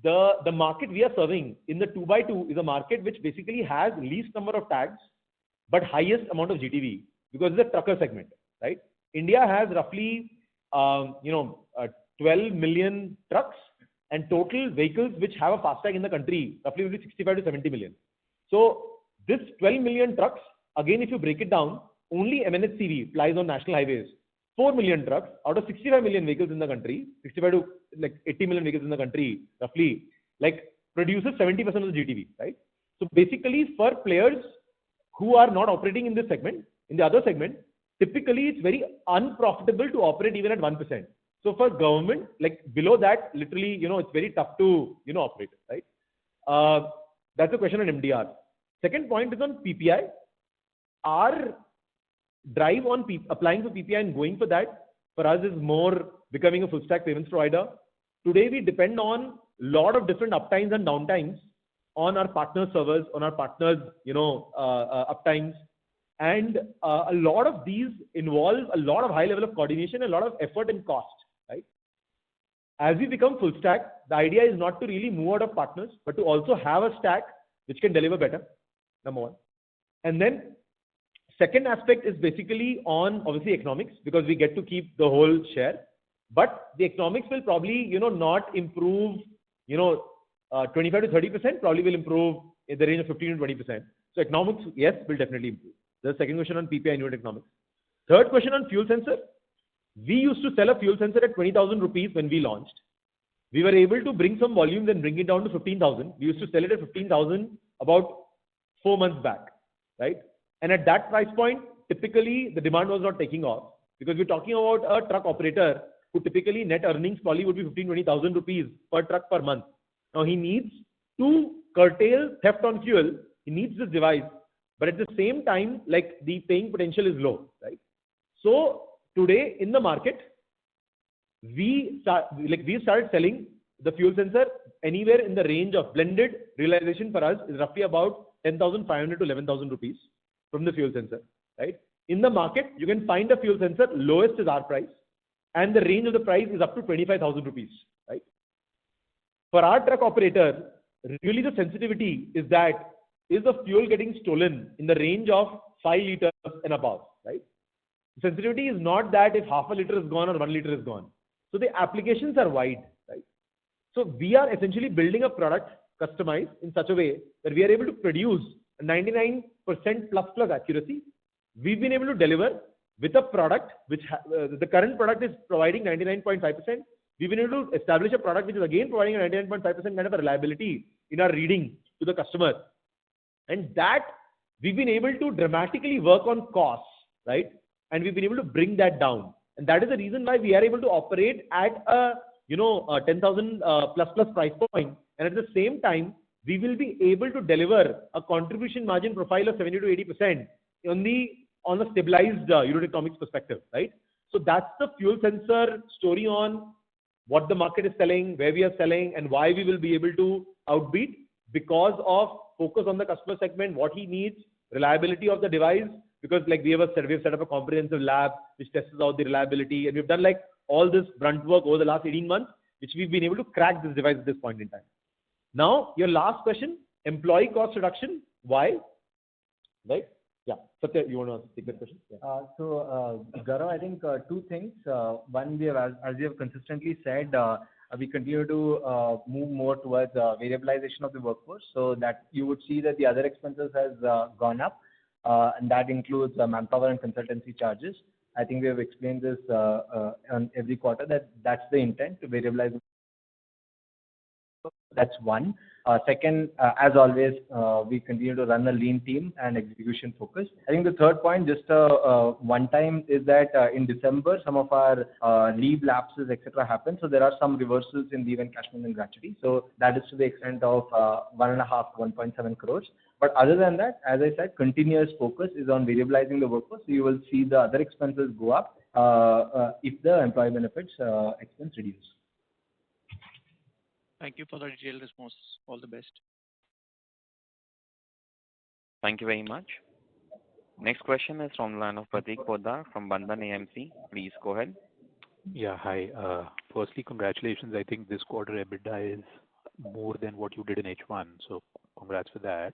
The market we are serving in the 2x2 is a market which basically has least number of tags but highest amount of GTV because it's a trucker segment, right? India has roughly 12 million trucks and total vehicles which have a FASTag in the country roughly will be 65 to 70 million. So this 12 million trucks, again, if you break it down, only MNHCV flies on national highways. 4 million trucks out of 65 million vehicles in the country, 65 to 80 million vehicles in the country, roughly, produces 70% of the GTV, right? So basically, for players who are not operating in this segment, in the other segment, typically it's very unprofitable to operate even at 1%. So for government, below that, literally, it's very tough to, operate, right? That's the question on MDR. Second point is on PPI. Our drive on applying for PPI and going for that, for us, is more becoming a full stack payments provider. Today, we depend on a lot of different uptimes and downtimes on our partner servers, on our partners, uptimes. And a lot of these involve a lot of high level of coordination, a lot of effort and cost, right? As we become full stack, the idea is not to really move out of partners, but to also have a stack which can deliver better, number one. And then second aspect is basically on obviously economics, because we get to keep the whole share, but the economics will probably, not improve, 25 to 30%, probably will improve in the range of 15 to 20%. So economics, yes, will definitely improve. The second question on PPI and unit economics. Third question on fuel sensor. We used to sell a fuel sensor at 20,000 rupees when we launched. We were able to bring some volumes and bring it down to 15,000. We used to sell it at 15,000 about 4 months back, right? And at that price point, typically the demand was not taking off, because we're talking about a truck operator who typically net earnings probably would be 15,000-20,000 rupees per truck per month. Now he needs to curtail theft on fuel. He needs this device, but at the same time, the paying potential is low, right? So today in the market, we started selling the fuel sensor anywhere in the range of blended realization for us is roughly about 10,500 to 11,000 rupees from the fuel sensor, right? In the market, you can find a fuel sensor, lowest is our price, and the range of the price is up to 25,000 rupees, right? For our truck operator, really the sensitivity is that, is the fuel getting stolen in the range of 5 liters and above, right? The sensitivity is not that if half a liter is gone or 1 liter is gone. So the applications are wide, right? So we are essentially building a product customized in such a way that we are able to produce 99% plus accuracy. We've been able to deliver with a product which the current product is providing 99.5%. We've been able to establish a product which is again providing a 99.5% kind of a reliability in our reading to the customer. And that we've been able to dramatically work on costs, right? And we've been able to bring that down. And that is the reason why we are able to operate at a 10,000 plus price point. And at the same time, we will be able to deliver a contribution margin profile of 70 to 80% on the stabilized unit economics perspective, right? So that's the fuel sensor story on what the market is selling, where we are selling, and why we will be able to outbeat because of focus on the customer segment, what he needs, reliability of the device. Because like we've set up a comprehensive lab which tests out the reliability, and we've done like all this brunt work over the last 18 months, which we've been able to crack this device at this point in time. Now, your last question, employee cost reduction. Why? Right? Yeah. Satya, you want to take that question? Yeah.
Gaurav, I think two things. One, we have, as we have consistently said, we continue to move more towards variabilization of the workforce, so that you would see that the other expenses has gone up, and that includes manpower and consultancy charges. I think we have explained this on every quarter that that's the intent, to variabilize. That's one. Second, as always, we continue to run a lean team and execution focus. I think the third point, just one time, is that in December, some of our leave lapses, etc., happen. So there are some reversals in leave encashment and gratuity. So that is to the extent of 1.7 crores. But other than that, as I said, continuous focus is on variabilizing the workforce. So you will see the other expenses go up if the employee benefits expense reduce.
Thank you for the detailed response. All the best.
Thank you very much. Next question is from the line of Prateek Poddar from Bandhan AMC. Please go ahead.
Yeah, hi. Firstly, congratulations. I think this quarter EBITDA is more than what you did in H1. So congrats for that.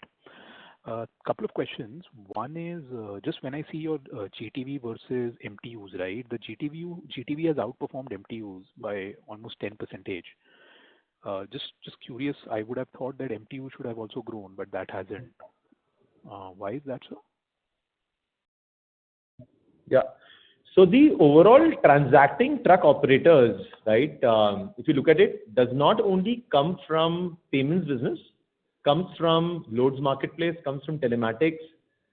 Couple of questions. One is just when I see your GTV versus MTUs, right? The GTV has outperformed MTUs by almost 10%. Just curious, I would have thought that MTU should have also grown, but that hasn't. Why is that so?
Yeah. So the overall transacting truck operators, right, if you look at it, does not only come from payments business, comes from loads marketplace, comes from telematics,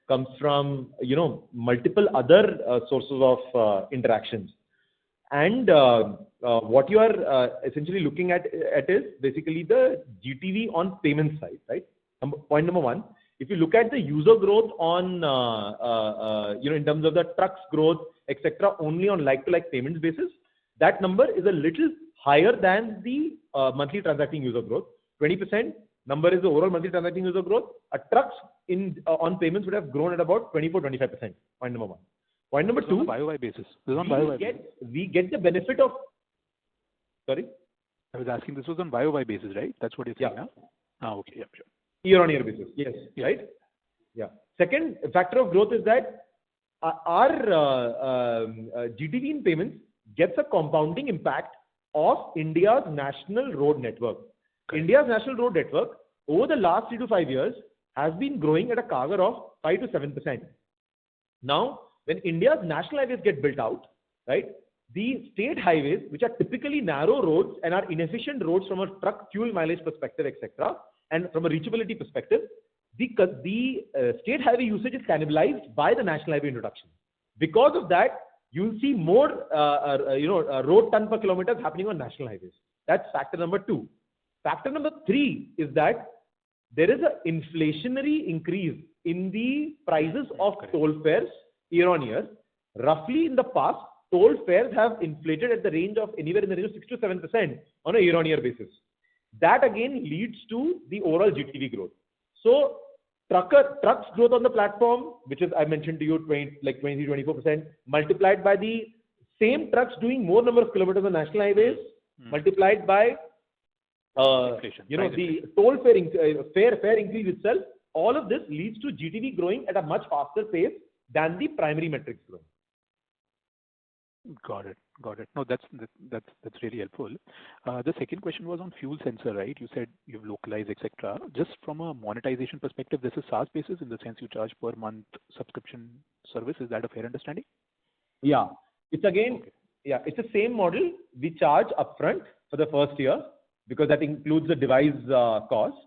comes from, multiple other sources of interactions. And what you are essentially looking at is basically the GTV on payment side, right? Point number one, if you look at the user growth on, in terms of the trucks growth, etc., only on like-to-like payments basis, that number is a little higher than the monthly transacting user growth. 20% number is the overall monthly transacting user growth. A trucks on payments would have grown at about 24-25%. Point number one. Point number two.
On YOY basis. This is on YOY basis.
We get the benefit of. Sorry.
I was asking. This was on YOY basis, right? That's what you're saying now. Okay. Yeah, sure.
Year-on-year basis. Yes. Yeah. Right. Yeah. Second factor of growth is that our GTV in payments gets a compounding impact of India's national road network. Okay. India's national road network over the last 3 to 5 years has been growing at a CAGR of 5 to 7%. Now, when India's national highways get built out, right, the state highways, which are typically narrow roads and are inefficient roads from a truck fuel mileage perspective, etc., and from a reachability perspective, the state highway usage is cannibalized by the national highway introduction. Because of that, you'll see more, road ton per kilometers happening on national highways. That's factor number two. Factor number three is that there is an inflationary increase in the prices of toll fares year on year. Roughly in the past, toll fares have inflated at the range of anywhere in the range of 6 to 7% on a year on year basis. That again leads to the overall GTV growth. So trucks growth on the platform, which is I mentioned to you 20-24%, multiplied by the same trucks doing more number of kilometers on national highways, multiplied by the toll fare increase itself. All of this leads to GTV growing at a much faster pace than the primary metrics growing.
Got it. No, that's really helpful. The second question was on fuel sensor, right? You said you've localized, etc. Just from a monetization perspective, this is SaaS basis in the sense you charge per month subscription service. Is that a fair understanding?
Yeah, it's again,
Okay.
yeah, it's the same model. We charge upfront for the first year because that includes the device cost.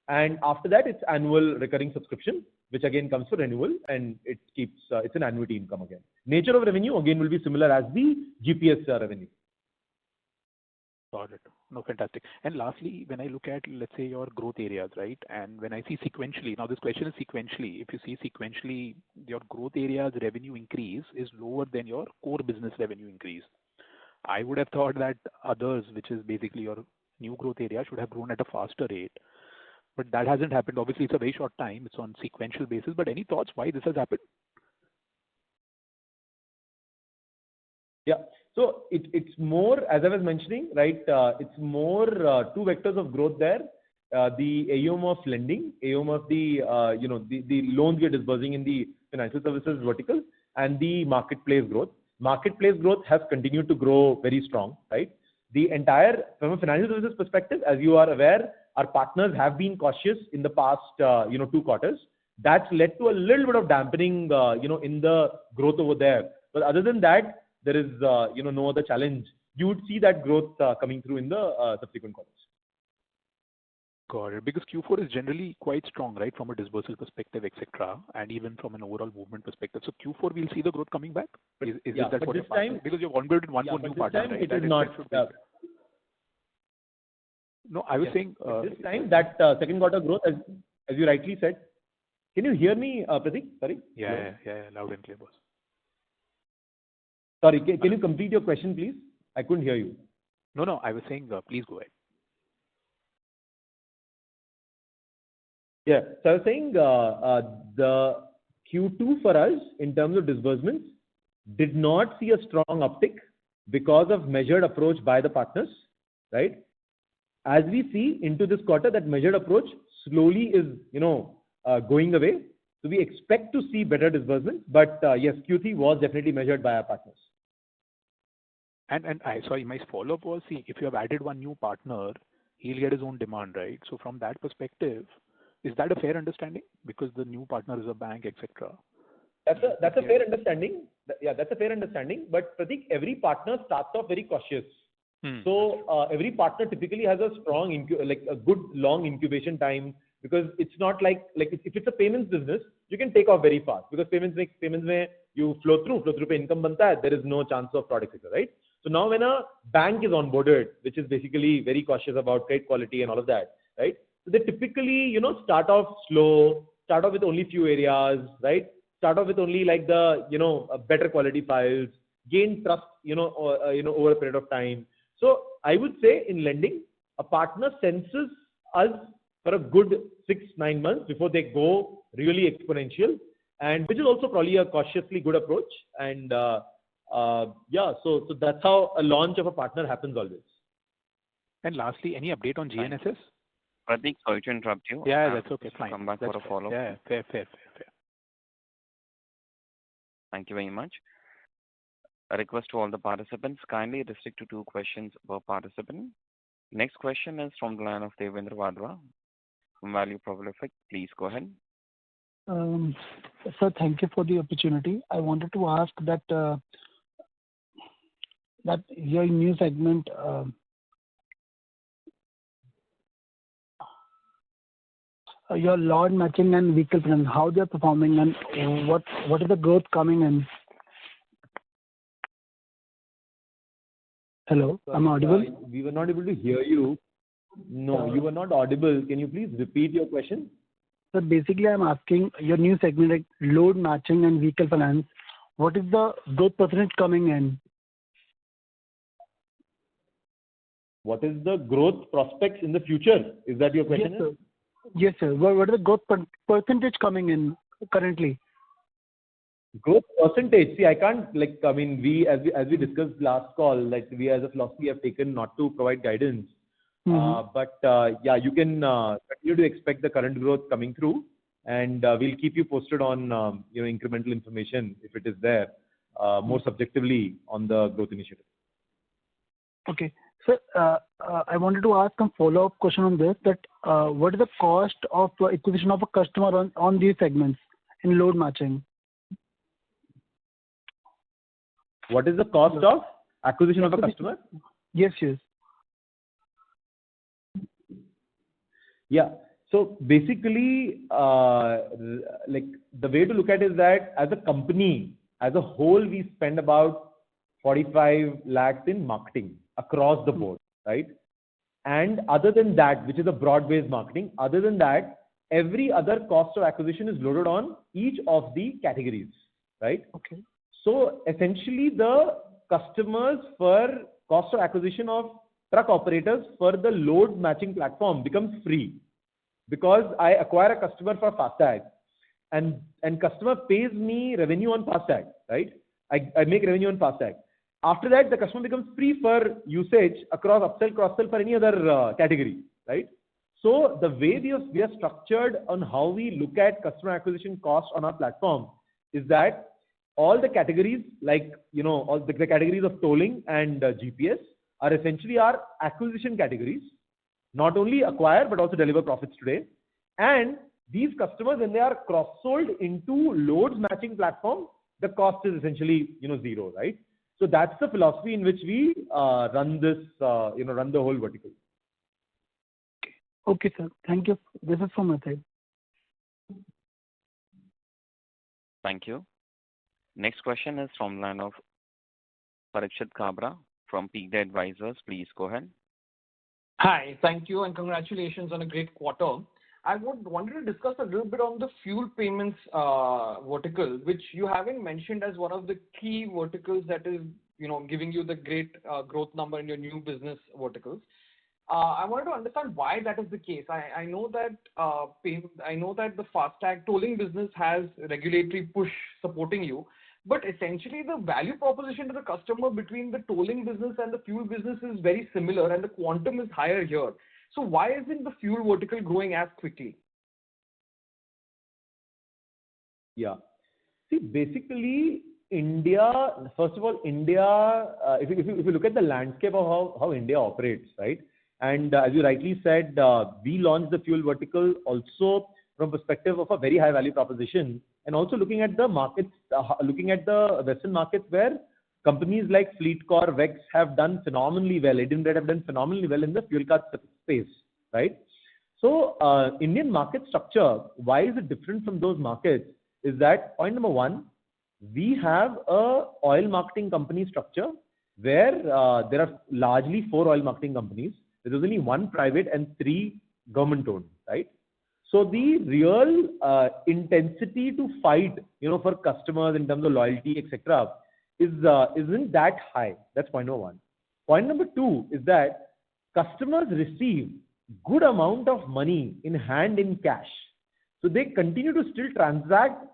And after that, it's annual recurring subscription, which again comes for renewal and it keeps, it's an annuity income again. Nature of revenue again will be similar as the GPS revenue.
Got it. No, fantastic. And lastly, when I look at, let's say, your growth areas, right? And when I see sequentially, now this question is sequentially. If you see sequentially, your growth areas revenue increase is lower than your core business revenue increase. I would have thought that others, which is basically your new growth area, should have grown at a faster rate. But that hasn't happened. Obviously, it's a very short time. It's on sequential basis. But any thoughts why this has happened?
Yeah. So it's more, as I was mentioning, right? It's more two vectors of growth there. The AUM of lending, AUM of the the loans we are disbursing in the financial services vertical, and the marketplace growth. Marketplace growth has continued to grow very strong, right? The entire, from a financial services perspective, as you are aware, our partners have been cautious in the past 2 quarters. That's led to a little bit of dampening in the growth over there. But other than that, there is no other challenge. You would see that growth coming through in the subsequent quarters.
Got it. Because Q4 is generally quite strong, right, from a disbursal perspective, etc., and even from an overall movement perspective. So Q4 we'll see the growth coming back. Is
Yeah,
that
but
what
this
you're
time,
because you've onboarded one
yeah,
more
but
new
this
partner,
time
right?
it
That
is not.
itself should be. No, I was
Yes.
saying
But this time that second quarter growth, as you rightly said, can you hear me, Pratik? Sorry.
yeah, loud and clear, boss.
Sorry, can you complete your question, please? I couldn't hear you.
No, I was saying, please go ahead.
Yeah. So I was saying the Q2 for us in terms of disbursements did not see a strong uptick because of measured approach by the partners, right? As we see into this quarter, that measured approach slowly is, going away. So we expect to see better disbursements, but yes, Q3 was definitely measured by our partners.
And sorry, my follow-up was, see, if you have added one new partner, he'll get his own demand, right? So from that perspective, is that a fair understanding? Because the new partner is a bank, etc.
That's a fair understanding. Yeah, that's a fair understanding. But Pratik, every partner starts off very cautious. So every partner typically has a strong, a good long incubation time, because it's not like if it's a payments business, you can take off very fast because payments mein you flow through pe income banta hai, there is no chance of fraud, etc. Right? So now when a bank is onboarded, which is basically very cautious about credit quality and all of that, right? So they typically, start off slow, start off with only few areas, right? Start off with only like the, better quality files, gain trust, over a period of time. So I would say in lending, a partner senses us for a good 6-9 months before they go really exponential, and which is also probably a cautiously good approach. And so that's how a launch of a partner happens always.
And lastly, any update on GNSS?
Pratik, sorry to interrupt you.
Yeah, that's okay. Fine.
Come back
That's
for a
fair.
follow-up.
Yeah, fair.
Thank you very much. A request to all the participants, kindly restrict to 2 questions per participant. Next question is from the line of Devendra Wadhwa from Value Prolific. Please go ahead.
Sir, thank you for the opportunity. I wanted to ask that your new segment, your load matching and vehicle finance, how they are performing and what is the growth coming in? Hello, am I audible?
We were not able to hear you. No, you were not audible. Can you please repeat your question?
So basically, I'm asking your new segment, like load matching and vehicle finance, what is the growth percentage coming in?
What is the growth prospects in the future? Is that your question?
Yes, sir. Yes, sir. What is the growth percentage coming in currently?
Growth percentage. See, I can't we as we discussed last call, we as a philosophy have taken not to provide guidance. But you can continue to expect the current growth coming through, and we'll keep you posted on incremental information if it is there, more subjectively on the growth initiative.
Okay. So I wanted to ask a follow-up question on this, that what is the cost of acquisition of a customer on these segments in load matching?
What is the cost of acquisition of a customer?
Yes.
Yeah. So basically, like the way to look at it is that as a company, as a whole, we spend about 45 lakhs in marketing across the board, right? And other than that, which is a broad-based marketing, other than that, every other cost of acquisition is loaded on each of the categories, right?
Okay.
So essentially, the customers for cost of acquisition of truck operators for the load matching platform becomes free, because I acquire a customer for FASTag, and customer pays me revenue on FASTag, right? I make revenue on FASTag. After that, the customer becomes free for usage across upsell, cross-sell for any other category, right? So the way we are structured on how we look at customer acquisition cost on our platform is that all the categories, like, all the categories of tolling and GPS are essentially our acquisition categories. Not only acquire, but also deliver profits today. And these customers, when they are cross-sold into loads matching platform, the cost is essentially, zero, right? So that's the philosophy in which we run this, run the whole vertical.
Okay, sir. Thank you. This is from my side.
Thank you. Next question is from line of Parikshit Kabra from Peak Advisors. Please go ahead.
Hi, thank you, and congratulations on a great quarter. I wanted to discuss a little bit on the fuel payments vertical, which you haven't mentioned as one of the key verticals that is, giving you the great growth number in your new business verticals. I wanted to understand why that is the case. I know that the FASTag tolling business has regulatory push supporting you, but essentially the value proposition to the customer between the tolling business and the fuel business is very similar, and the quantum is higher here. So why isn't the fuel vertical growing as quickly?
Yeah. See, basically, India, first of all, if you look at the landscape of how India operates, right? And as you rightly said, we launched the fuel vertical also from perspective of a very high value proposition, and also looking at the markets, looking at the Western markets where companies like FleetCor, Vex have done phenomenally well. Edenred have done phenomenally well in the fuel card space, right? So Indian market structure, why is it different from those markets? Is that point number one, we have a oil marketing company structure where there are largely 4 oil marketing companies. There is only 1 private and 3 government owned, right? So the real intensity to fight, for customers in terms of loyalty, etc., isn't that high. That's point number one. Point number two is that customers receive good amount of money in hand in cash. So they continue to still transact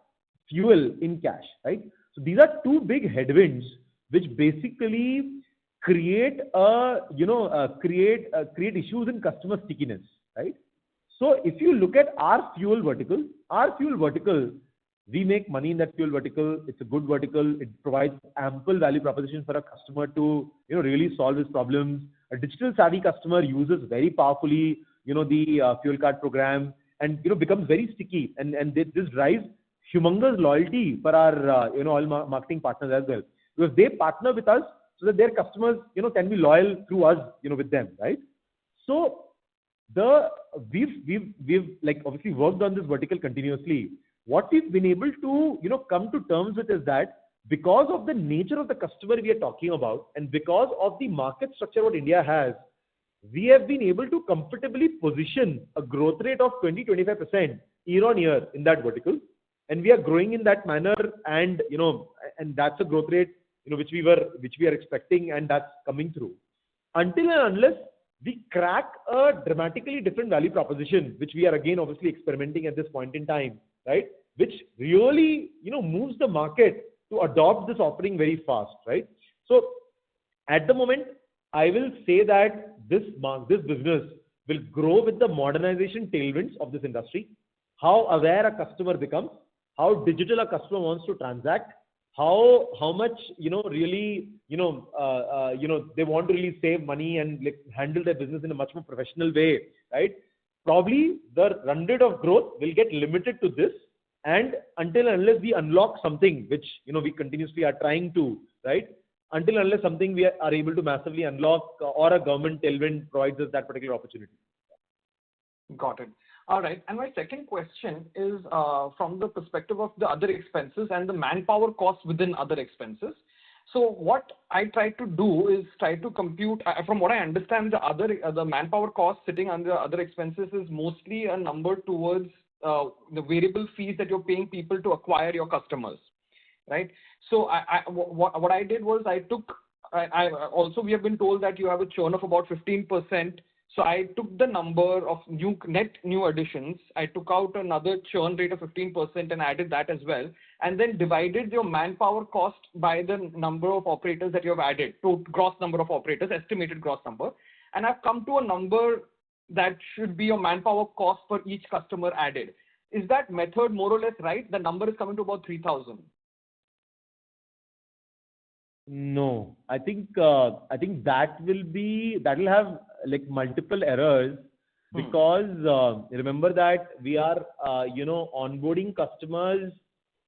fuel in cash, right? So these are 2 big headwinds which basically create create issues in customer stickiness, right? So if you look at our fuel vertical, we make money in that fuel vertical. It's a good vertical. It provides ample value proposition for a customer to, really solve his problems. A digital savvy customer uses very powerfully, the fuel card program, and becomes very sticky. And this drives humongous loyalty for our oil marketing partners as well, because they partner with us so that their customers can be loyal through us with them, right? So we've like obviously worked on this vertical continuously. What we've been able to come to terms with is that because of the nature of the customer we are talking about, and because of the market structure what India has, we have been able to comfortably position a growth rate of 20-25% year on year in that vertical, and we are growing in that manner, and and that's a growth rate which we are expecting, and that's coming through. Until and unless we crack a dramatically different value proposition, which we are again obviously experimenting at this point in time, right? Which really moves the market to adopt this offering very fast, right? So at the moment, I will say that this business will grow with the modernization tailwinds of this industry. How aware a customer becomes, how digital a customer wants to transact, how much really they want to really save money and handle their business in a much more professional way, right? Probably the run rate of growth will get limited to this, and until and unless we unlock something which we continuously are trying to, right? until and unless something we are able to massively unlock or a government tailwind provides us that particular opportunity.
Got it. All right. And my second question is from the perspective of the other expenses and the manpower costs within other expenses. So what I try to do is try to compute, from what I understand, the manpower cost sitting under other expenses is mostly a number towards the variable fees that you're paying people to acquire your customers, right? So what I did was also we have been told that you have a churn of about 15%. So I took the number of net new additions. I took out another churn rate of 15% and added that as well, and then divided your manpower cost by the number of operators that you have added, to gross number of operators, estimated gross number, and I've come to a number that should be your manpower cost for each customer added. Is that method more or less right? The number is coming to about 3,000.
No, I think that will have like multiple errors, because remember that we are onboarding customers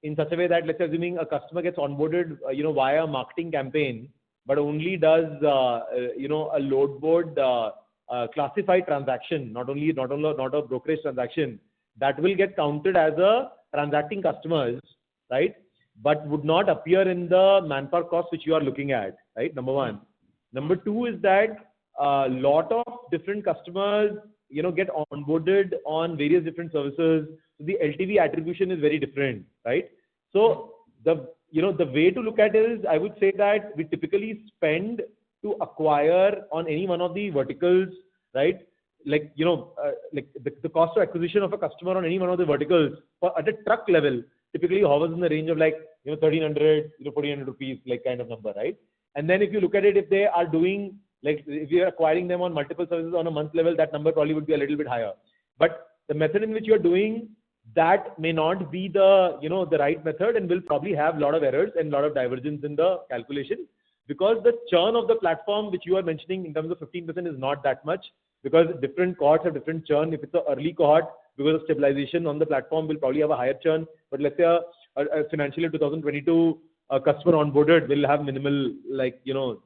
in such a way that, let's say, assuming a customer gets onboarded via a marketing campaign, but only does a load board classified transaction, not a brokerage transaction, that will get counted as a transacting customers, right? But would not appear in the manpower cost which you are looking at, right? Number one. Number two is that a lot of different customers, get onboarded on various different services. So the LTV attribution is very different, right? So the way to look at it is, I would say that we typically spend to acquire on any one of the verticals, right? Like the cost of acquisition of a customer on any one of the verticals at a truck level typically hovers in the range of 1,300, 1,400 rupees, like kind of number, right? And then if you look at it, if they are doing, if you are acquiring them on multiple services on a month level, that number probably would be a little bit higher. But the method in which you are doing that may not be the right method, and will probably have a lot of errors and a lot of divergence in the calculation, because the churn of the platform which you are mentioning in terms of 15% is not that much, because different cohorts have different churn. If it's an early cohort, because of stabilization on the platform, will probably have a higher churn. But let's say a financial year 2022 customer onboarded will have minimal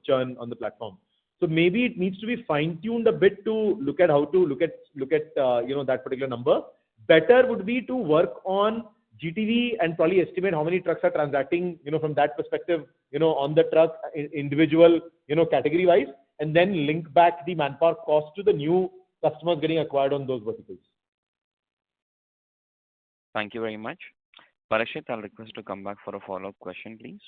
churn on the platform. So maybe it needs to be fine-tuned a bit to look at how to look at that particular number. Better would be to work on GTV and probably estimate how many trucks are transacting, from that perspective, on the truck individual, category wise, and then link back the manpower cost to the new customers getting acquired on those verticals.
Thank you very much. Parashit, I'll request to come back for a follow-up question, please.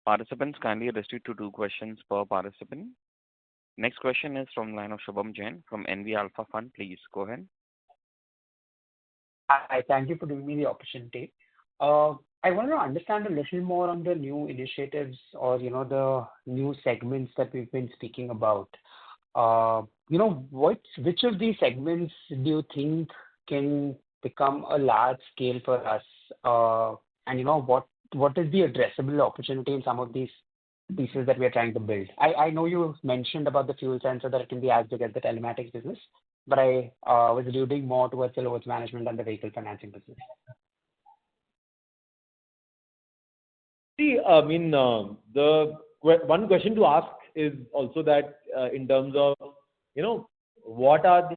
Participants kindly restrict to 2 questions per participant. Next question is from the line of Shubham Jain from NV Alpha Fund. Please go ahead.
Hi, thank you for giving me the opportunity. I want to understand a little more on the new initiatives or, the new segments that we've been speaking about. Which of these segments do you think can become a large scale for us? And, what is the addressable opportunity in some of these pieces that we are trying to build? I know you mentioned about the fuel sensor that it can be as big as the telematics business, but I was alluding more towards the loads management and the vehicle financing business.
See, I mean, the one question to ask is also that in terms of, what are the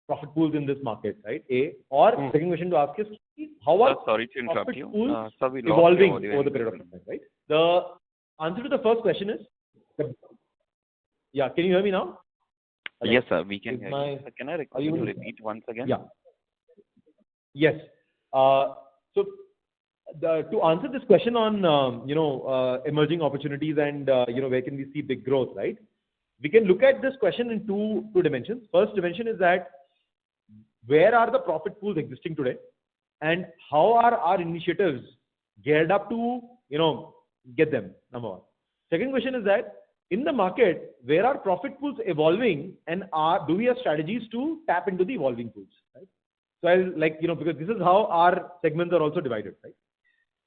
profit pools in this market, right? Second question to ask is, how are
sorry to interrupt you.
Sir, we evolving over the period of time, right? The answer to the first question is, yeah, can you hear me now?
Yes, sir, we can hear you. Can I request you to repeat once again?
Yeah. Yes. So to answer this question on, emerging opportunities and, where can we see big growth, right? We can look at this question in two dimensions. First dimension is that where are the profit pools existing today, and how are our initiatives geared up to, get them, number one. Second question is that in the market, where are profit pools evolving, and do we have strategies to tap into the evolving pools, right? So I'll because this is how our segments are also divided, right?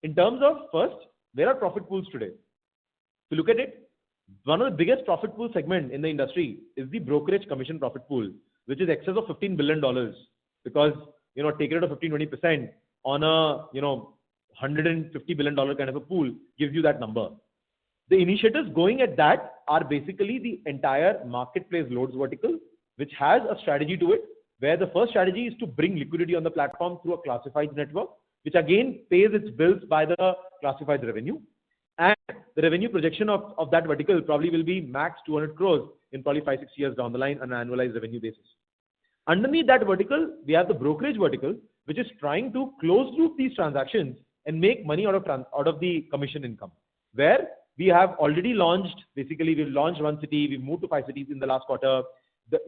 In terms of first, where are profit pools today? To look at it, one of the biggest profit pool segment in the industry is the brokerage commission profit pool, which is excess of $15 billion, because, take it at 15-20% on a, $150 billion kind of a pool gives you that number. The initiatives going at that are basically the entire marketplace loads vertical, which has a strategy to it, where the first strategy is to bring liquidity on the platform through a classified network, which again pays its bills by the classified revenue. And the revenue projection of that vertical probably will be max 200 crores in probably 5-6 years down the line on an annualized revenue basis. Underneath that vertical, we have the brokerage vertical, which is trying to close loop these transactions and make money out of the commission income, where we have already launched, basically we've launched 1 city, we've moved to 5 cities in the last quarter.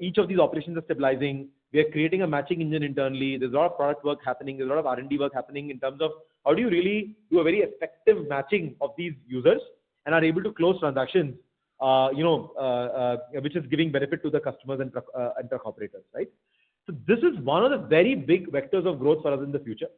Each of these operations are stabilizing. We are creating a matching engine internally. There's a lot of product work happening. There's a lot of R&D work happening in terms of how do you really do a very effective matching of these users and are able to close transactions, which is giving benefit to the customers and truck operators, right? So this is one of the very big vectors of growth for us in the future.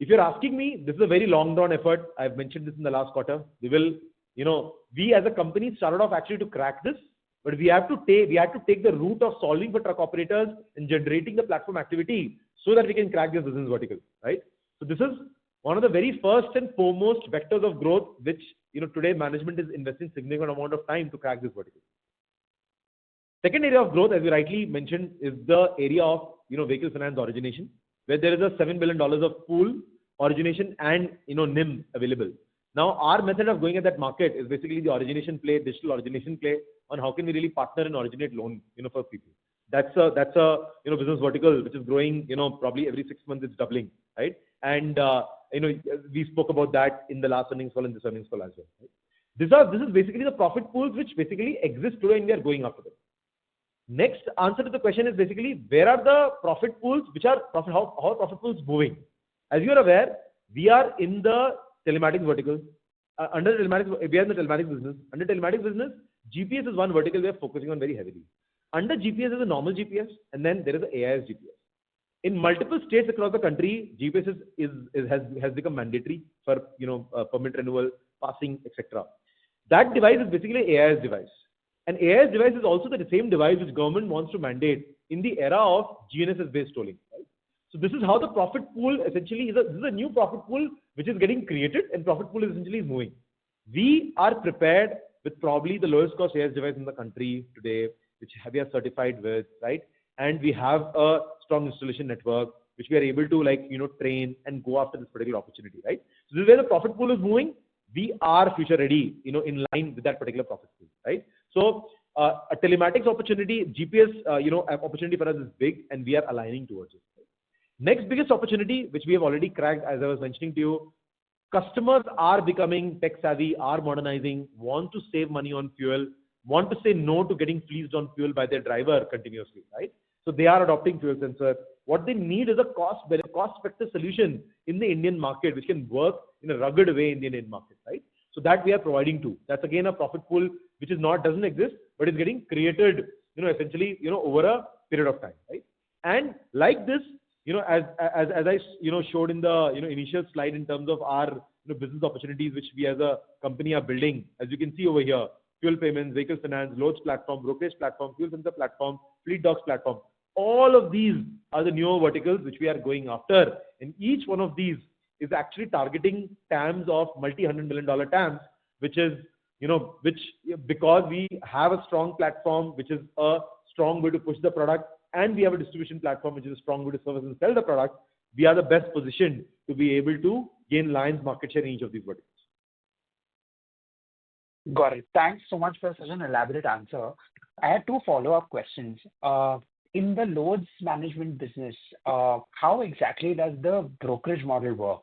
If you're asking me, this is a very long drawn effort. I've mentioned this in the last quarter. We as a company started off actually to crack this, but we had to take the route of solving for truck operators and generating the platform activity so that we can crack this business vertical, right? So this is one of the very first and foremost vectors of growth, which today management is investing significant amount of time to crack this vertical. Second area of growth, as you rightly mentioned, is the area of vehicle finance origination, where there is a $7 billion of pool origination and NIM available. Now, our method of going at that market is basically the origination play, digital origination play on how can we really partner and originate loan, for people. That's a business vertical which is growing, probably every 6 months it's doubling, right? And we spoke about that in the last earnings call and this earnings call as well. Right? This is basically the profit pools which basically exist today and we are going after them. Next answer to the question is basically where are the profit pools how are profit pools moving? As you are aware, we are in the telematics vertical. We are in the telematics business. Under telematics business, GPS is one vertical we are focusing on very heavily. Under GPS is a normal GPS, and then there is the AIS GPS. In multiple states across the country, GPS has become mandatory for permit renewal, passing, etc. That device is basically an AIS device. An AIS device is also the same device which government wants to mandate in the era of GNSS-based tolling. Right? So this is how the profit pool essentially this is a new profit pool which is getting created, and profit pool is essentially moving. We are prepared with probably the lowest cost AIS device in the country today, which we are certified with, right? And we have a strong installation network which we are able to train and go after this particular opportunity, right? So this is where the profit pool is moving. We are future ready, in line with that particular profit pool, right? So a telematics opportunity, GPS, opportunity for us is big, and we are aligning towards it. Right? Next biggest opportunity, which we have already cracked, as I was mentioning to you, customers are becoming tech savvy, are modernizing, want to save money on fuel, want to say no to getting fleeced on fuel by their driver continuously, right? So they are adopting fuel sensor. What they need is a cost-effective solution in the Indian market, which can work in a rugged way in the Indian market, right? So that we are providing to. That's again a profit pool which doesn't exist, but is getting created, essentially, over a period of time, right? And like this, as I showed in the initial slide in terms of our business opportunities which we as a company are building, as you can see over here, fuel payments, vehicle finance, loads platform, brokerage platform, fuel sensor platform, fleet docs platform. All of these are the newer verticals which we are going after, and each one of these is actually targeting TAMs of multi-$100 million TAMs, which is because we have a strong platform, which is a strong way to push the product, and we have a distribution platform, which is a strong way to service and sell the product. We are the best positioned to be able to gain lion's market share in each of these verticals.
Got it. Thanks so much for such an elaborate answer. I had 2 follow-up questions. In the loads management business, how exactly does the brokerage model work?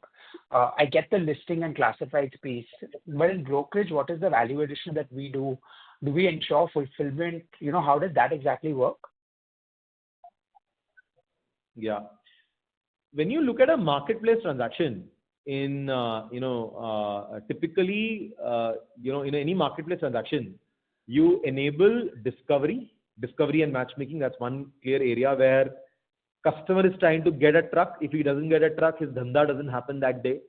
I get the listing and classified space, but in brokerage, what is the value addition that we do? Do we ensure fulfillment? How does that exactly work?
Yeah. When you look at a marketplace transaction, in typically in any marketplace transaction, you enable discovery and matchmaking. That's one clear area where customer is trying to get a truck. If he doesn't get a truck, his dhanda doesn't happen that day.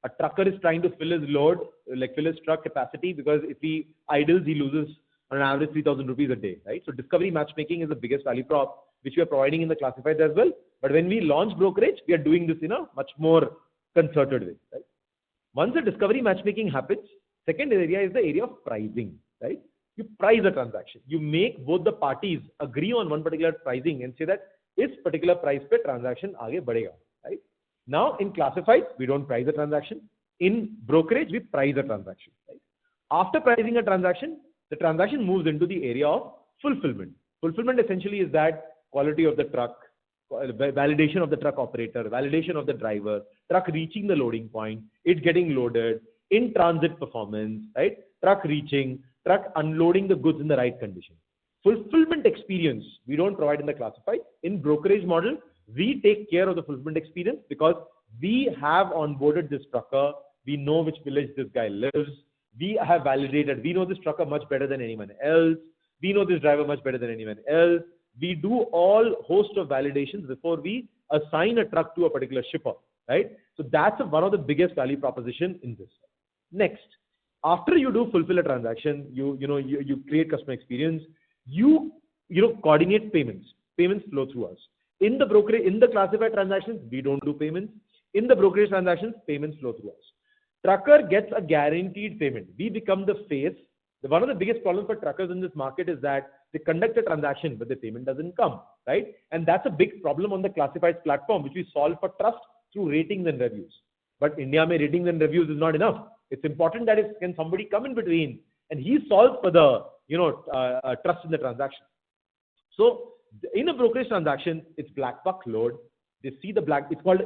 A trucker is trying to fill his load, fill his truck capacity, because if he idles, he loses on an average 3,000 rupees a day, right? So discovery matchmaking is the biggest value prop, which we are providing in the classifieds as well. But when we launch brokerage, we are doing this in a much more concerted way, right? Once the discovery matchmaking happens, second area is the area of pricing, right? You price a transaction. You make both the parties agree on one particular pricing and say that this particular price pe transaction aage badhega, right? Now in classifieds, we don't price a transaction. In brokerage, we price a transaction, right? After pricing a transaction, the transaction moves into the area of fulfillment. Fulfillment essentially is that quality of the truck, validation of the truck operator, validation of the driver, truck reaching the loading point, it getting loaded, in transit performance, right? Truck reaching, truck unloading the goods in the right condition. Fulfillment experience, we don't provide in the classified. In brokerage model, we take care of the fulfillment experience because we have onboarded this trucker. We know which village this guy lives. We have validated. We know this trucker much better than anyone else. We know this driver much better than anyone else. We do all host of validations before we assign a truck to a particular shipper, right? So that's one of the biggest value proposition in this. Next, after you do fulfill a transaction, you create customer experience, you coordinate payments. Payments flow through us. In the classified transactions, we don't do payments. In the brokerage transactions, payments flow through us. Trucker gets a guaranteed payment. We become the face. One of the biggest problems for truckers in this market is that they conduct a transaction, but the payment doesn't come, right? And that's a big problem on the classifieds platform, which we solve for trust through ratings and reviews. But India mein ratings and reviews is not enough. It's important that can somebody come in between and he solves for the trust in the transaction. So in a brokerage transaction, it's black buck load. They see the black. It's called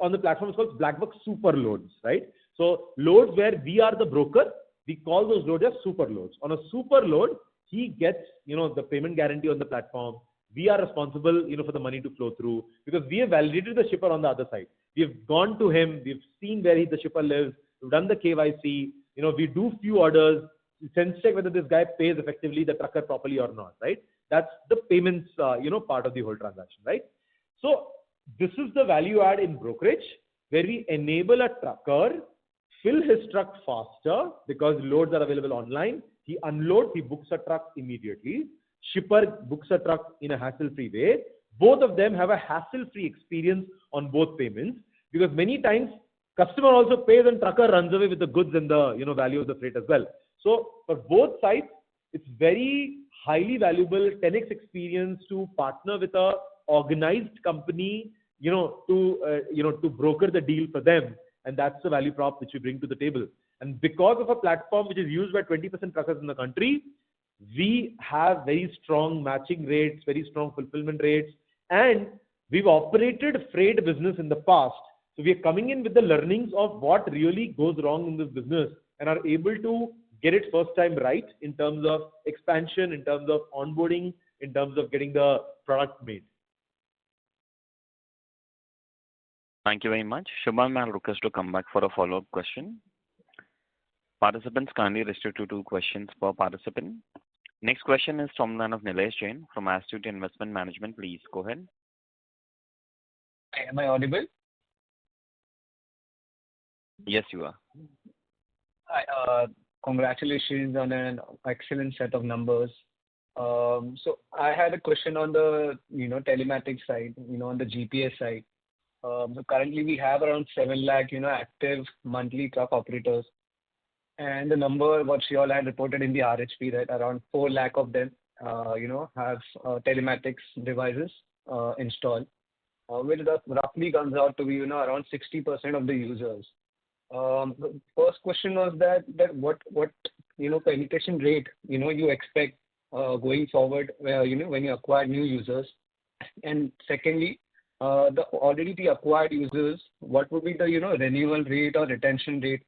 on the platform. It's called black buck super loads, right? So loads where we are the broker, we call those loads as super loads. On a super load, he gets the payment guarantee on the platform. We are responsible for the money to flow through because we have validated the shipper on the other side. We have gone to him. We've seen where the shipper lives. We've done the KYC. We do few orders. We sense check whether this guy pays effectively the trucker properly or not, right? That's the payments, part of the whole transaction, right? So this is the value add in brokerage where we enable a trucker fill his truck faster because loads are available online. He unloads, he books a truck immediately. Shipper books a truck in a hassle-free way. Both of them have a hassle-free experience on both payments because many times customer also pays and trucker runs away with the goods and the value of the freight as well. So for both sides, it's very highly valuable 10x experience to partner with a organized company, to broker the deal for them. And that's the value prop which we bring to the table. And because of a platform which is used by 20% truckers in the country, we have very strong matching rates, very strong fulfillment rates, and we've operated freight business in the past. So we are coming in with the learnings of what really goes wrong in this business and are able to get it first time right in terms of expansion, in terms of onboarding, in terms of getting the product made.
Thank you very much. Shubham, I'll request to come back for a follow-up question. Participants kindly restrict to 2 questions per participant. Next question is from the line of Nilesh Jain from AlphaStreet Investment Management. Please go ahead.
Am I audible?
Yes, you are.
Hi, congratulations on an excellent set of numbers. So I had a question on the telematics side, on the GPS side. So currently we have around 7 lakh active monthly truck operators, and the number what you all had reported in the RHP that around 4 lakh of them have telematics devices installed, which roughly comes out to be around 60% of the users. The first question was that what penetration rate you expect going forward when you acquire new users, and secondly, already the acquired users, what would be the renewal rate or retention rate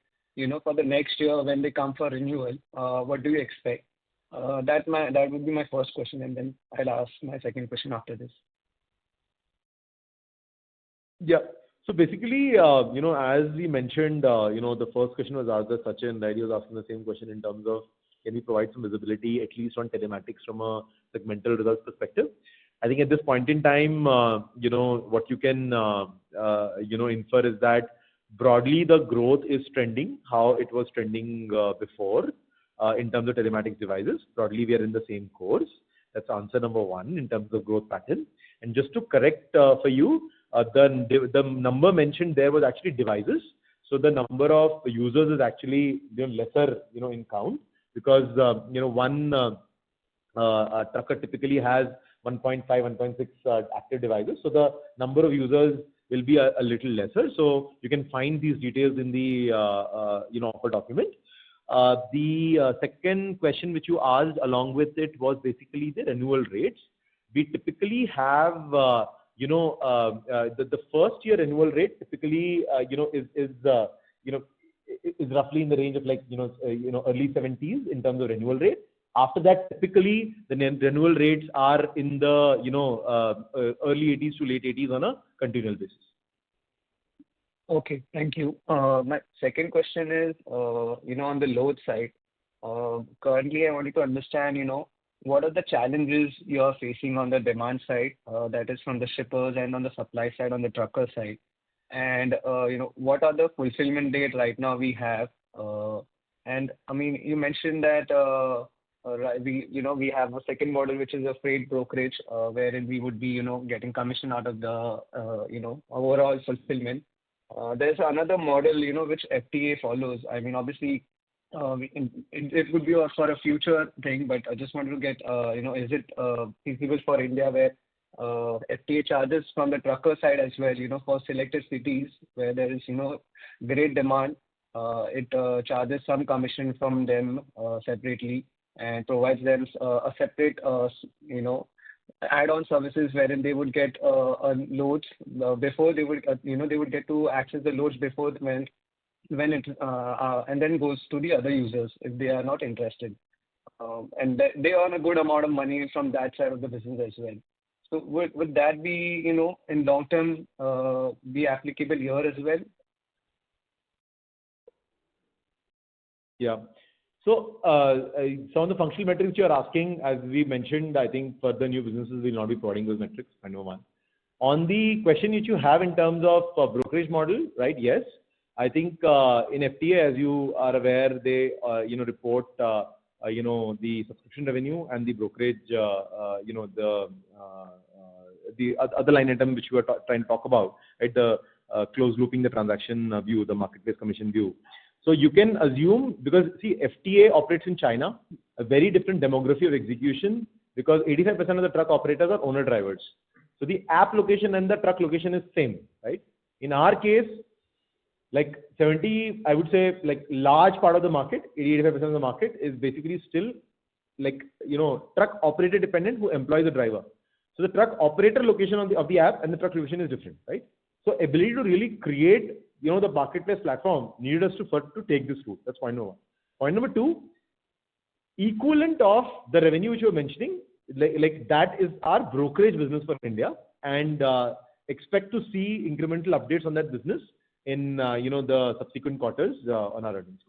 for the next year when they come for renewal? What do you expect? That would be my first question, and then I'll ask my second question after this.
Yeah. So basically, as we mentioned, the first question was asked by Sachin, right? He was asking the same question in terms of can we provide some visibility, at least on telematics from a segmental results perspective. I think at this point in time, what you can, infer is that broadly the growth is trending how it was trending before in terms of telematics devices. Broadly, we are in the same course. That's answer number 1 in terms of growth pattern. And just to correct for you, the number mentioned there was actually devices. So the number of users is actually lesser in count, because one trucker typically has 1.5, 1.6 active devices. So the number of users will be a little lesser. So you can find these details in the offer document. The second question which you asked along with it was basically the renewal rates. We typically have the first year renewal rate typically is roughly in the range of early 70s in terms of renewal rate. After that, typically the renewal rates are in the early 80s to late 80s on a continual basis.
Okay, thank you. My second question is, on the load side. Currently, I wanted to understand, what are the challenges you are facing on the demand side, that is from the shippers, and on the supply side, on the trucker side, and what are the fulfillment date right now we have? And I mean, you mentioned that we have a second model, which is a freight brokerage, wherein we would be getting commission out of the overall fulfillment. There's another model which FTA follows. I mean, obviously, it would be for a future thing, but I just wanted to get is it feasible for India, where FTA charges from the trucker side as well, for selected cities where there is great demand. It charges some commission from them separately, and provides them a separate add-on services wherein they would get loads before they would they would get to access the loads before when it and then goes to the other users if they are not interested, and they earn a good amount of money from that side of the business as well. So would that be in long term be applicable here as well?
Yeah. So some of the functional metrics you are asking, as we mentioned, I think for the new businesses will not be providing those metrics. I know one. On the question which you have in terms of brokerage model, right? Yes, I think in FTA, as you are aware, they report the subscription revenue and the brokerage, the other line item which we were trying to talk about, right? The closed looping the transaction view, the marketplace commission view. So you can assume, because see, FTA operates in China, a very different demography of execution, because 85% of the truck operators are owner drivers. So the app location and the truck location is same, right? In our case, like 70, I would say, like large part of the market, 85% of the market is basically still like, truck operator dependent who employs a driver. So the truck operator location of the app and the truck location is different, right? So ability to really create the marketplace platform needed us to take this route. That's point number one. Point number two, equivalent of the revenue which you were mentioning, like that is our brokerage business for India, and expect to see incremental updates on that business in the subsequent quarters on our earnings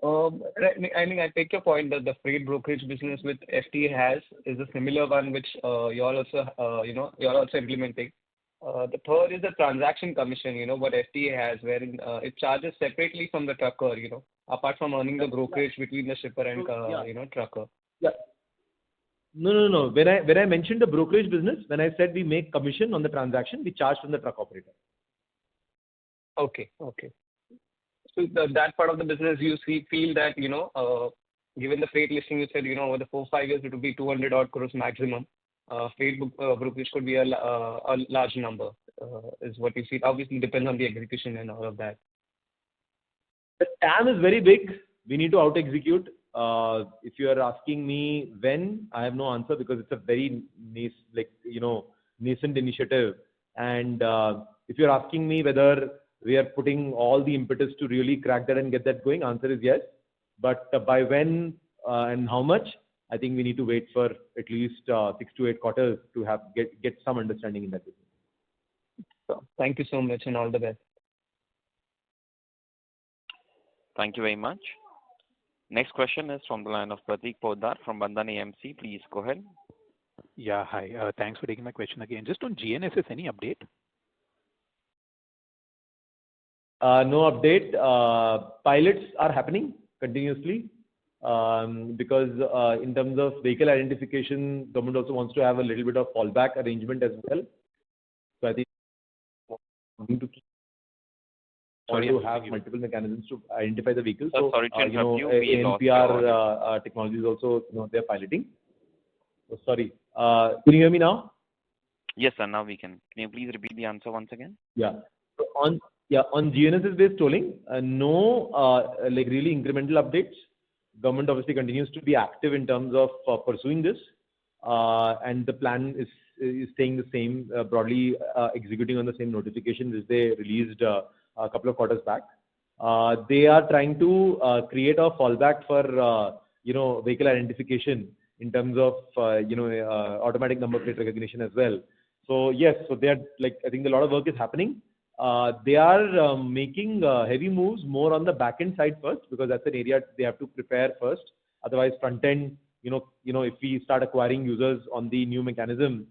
call.
I mean, I take your point that the freight brokerage business with FTA has is a similar one which you're also implementing. The third is the transaction commission, what FTA has, wherein it charges separately from the trucker, apart from earning the brokerage between the shipper and trucker.
Yeah. No. When I mentioned the brokerage business, when I said we make commission on the transaction, we charge from the truck operator.
Okay. So that part of the business, you feel that given the freight listing, you said over the 4-5 years it would be 200 odd crores maximum. Freight brokerage could be a large number, is what you see. Obviously, depends on the execution and all of that.
The TAM is very big. We need to out execute. If you are asking me when, I have no answer, because it's a very nascent initiative. And if you're asking me whether we are putting all the impetus to really crack that and get that going, answer is yes. But by when and how much, I think we need to wait for at least 6 to 8 quarters to get some understanding in that business.
So, thank you so much and all the best.
Thank you very much. Next question is from the line of Prateek Poddar from Bandhan AMC. Please go ahead.
Yeah, hi. Thanks for taking my question again. Just on GNSS, any update?
No update. Pilots are happening continuously. Because in terms of vehicle identification, government also wants to have a little bit of fallback arrangement as well. So I think to keep
Sorry,
want to have multiple mechanisms to identify the vehicle.
Sir,
So,
sorry to interrupt you. We lost
ANPR technologies also, they're piloting. So, sorry. Can you hear me now?
Yes, sir. Now we can. Can you please repeat the answer once again?
Yeah. So on GNSS-based tolling, no like really incremental updates. Government obviously continues to be active in terms of pursuing this, and the plan is staying the same, broadly executing on the same notification which they released a couple of quarters back. They are trying to create a fallback for vehicle identification in terms of automatic number plate recognition as well. So yes, so they are like, I think a lot of work is happening. They are making heavy moves more on the back end side first, because that's an area they have to prepare first. Otherwise, front end, if we start acquiring users on the new mechanism,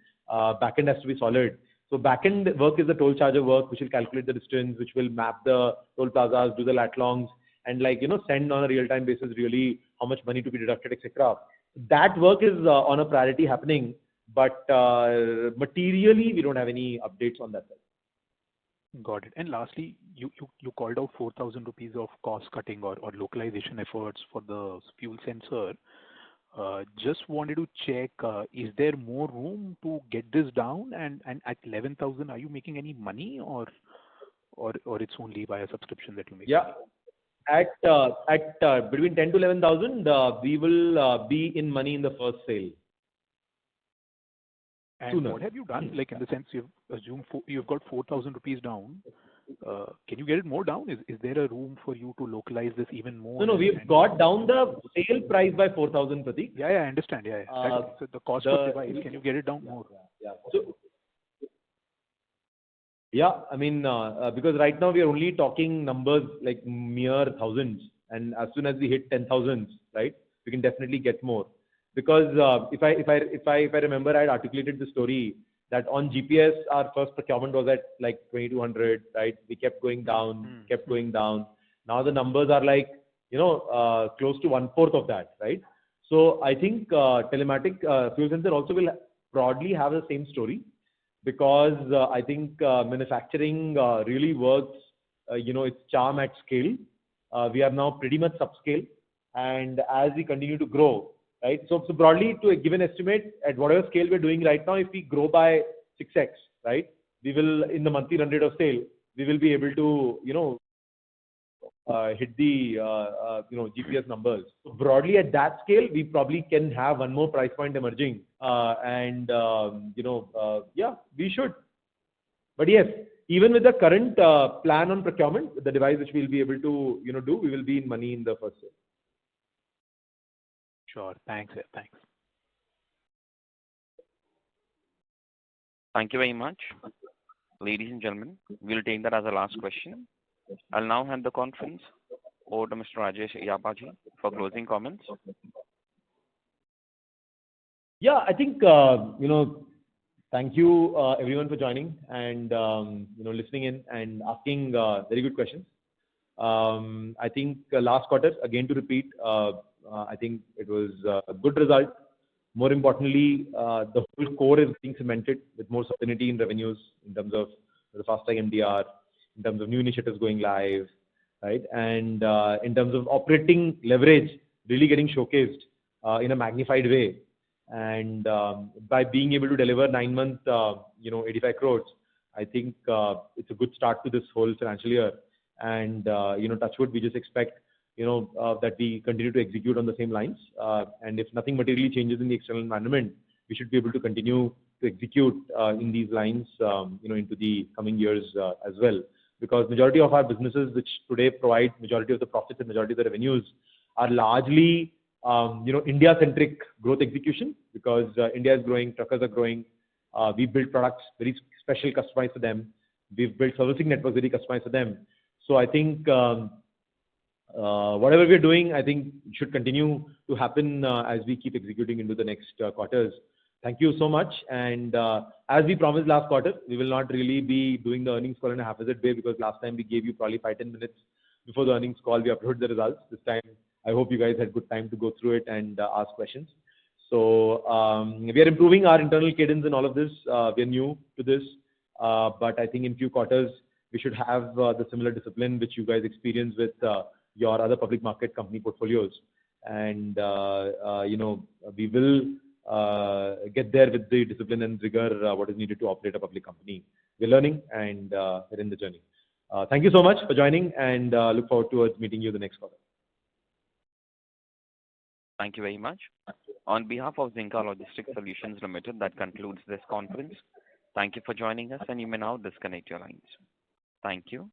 back end has to be solid. So back end work is the toll charger work, which will calculate the distance, which will map the toll plazas, do the lat longs, and send on a real time basis really how much money to be deducted, etc. That work is on a priority happening, but materially we don't have any updates on that side.
Got it. And lastly, you called out 4,000 rupees of cost cutting or localization efforts for the fuel sensor. Just wanted to check, is there more room to get this down? And at 11,000, are you making any money or it's only via subscription that you make?
Yeah. At between 10 to 11,000, we will be in money in the first sale.
And
sooner.
What have you done? Like, in the sense you've assumed you've got 4,000 rupees down. Can you get it more down? Is there a room for you to localize this even more?
No, we've got down the sale price by 4,000, Pratik.
Yeah, I understand. Yeah. So the cost of device, can you get it down more?
Yeah. So, yeah, I mean, because right now we are only talking numbers like mere thousands, and as soon as we hit 10,000, right, we can definitely get more. Because if I remember, I had articulated the story that on GPS our first procurement was at like 2,200, right? We kept going down, kept going down. Now the numbers are like close to 1/4 of that, right? So I think telematic fuel sensor also will broadly have the same story, because I think manufacturing really works, its charm at scale. We are now pretty much subscale, and as we continue to grow, right? So broadly, to give an estimate, at whatever scale we're doing right now, if we grow by 6x, right, we will, in the monthly run rate of sale, we will be able to, hit the, GPS numbers. So broadly at that scale, we probably can have one more price point emerging. Yeah, we should. But yes, even with the current plan on procurement, the device which we'll be able to, do, we will be in money in the first sale.
Sure. Thanks. Thanks.
Thank you very much. Ladies and gentlemen, we'll take that as a last question. I'll now hand the conference over to Mr. Rajesh Yapaji for closing comments.
Yeah, I think, thank you everyone for joining and, listening in and asking very good questions. I think last quarter, again to repeat, I think it was a good result. More importantly, the whole core is being cemented with more certainty in revenues in terms of the fast-track MDR, in terms of new initiatives going live, right? And in terms of operating leverage really getting showcased in a magnified way. And by being able to deliver 9 months, 85 crores, I think it's a good start to this whole financial year. And, touch wood, we just expect that we continue to execute on the same lines. And if nothing materially changes in the external environment, we should be able to continue to execute in these lines, into the coming years as well. Because majority of our businesses, which today provide majority of the profits and majority of the revenues, are largely, India-centric growth execution. Because India is growing, truckers are growing. We build products very special, customized for them. We've built servicing networks very customized for them. So I think whatever we're doing, I think should continue to happen as we keep executing into the next quarters. Thank you so much. And as we promised last quarter, we will not really be doing the earnings call in a haphazard way, because last time we gave you probably 5-10 minutes before the earnings call, we uploaded the results. This time, I hope you guys had good time to go through it and ask questions. So we are improving our internal cadence in all of this. We are new to this, but I think in few quarters, we should have the similar discipline which you guys experience with your other public market company portfolios. And, we will get there with the discipline and rigor what is needed to operate a public company. We're learning and we're in the journey. Thank you so much for joining, and look forward to meeting you the next quarter.
Thank you very much. On behalf of Zinka Logistics Solutions Limited, that concludes this conference. Thank you for joining us, and you may now disconnect your lines. Thank you.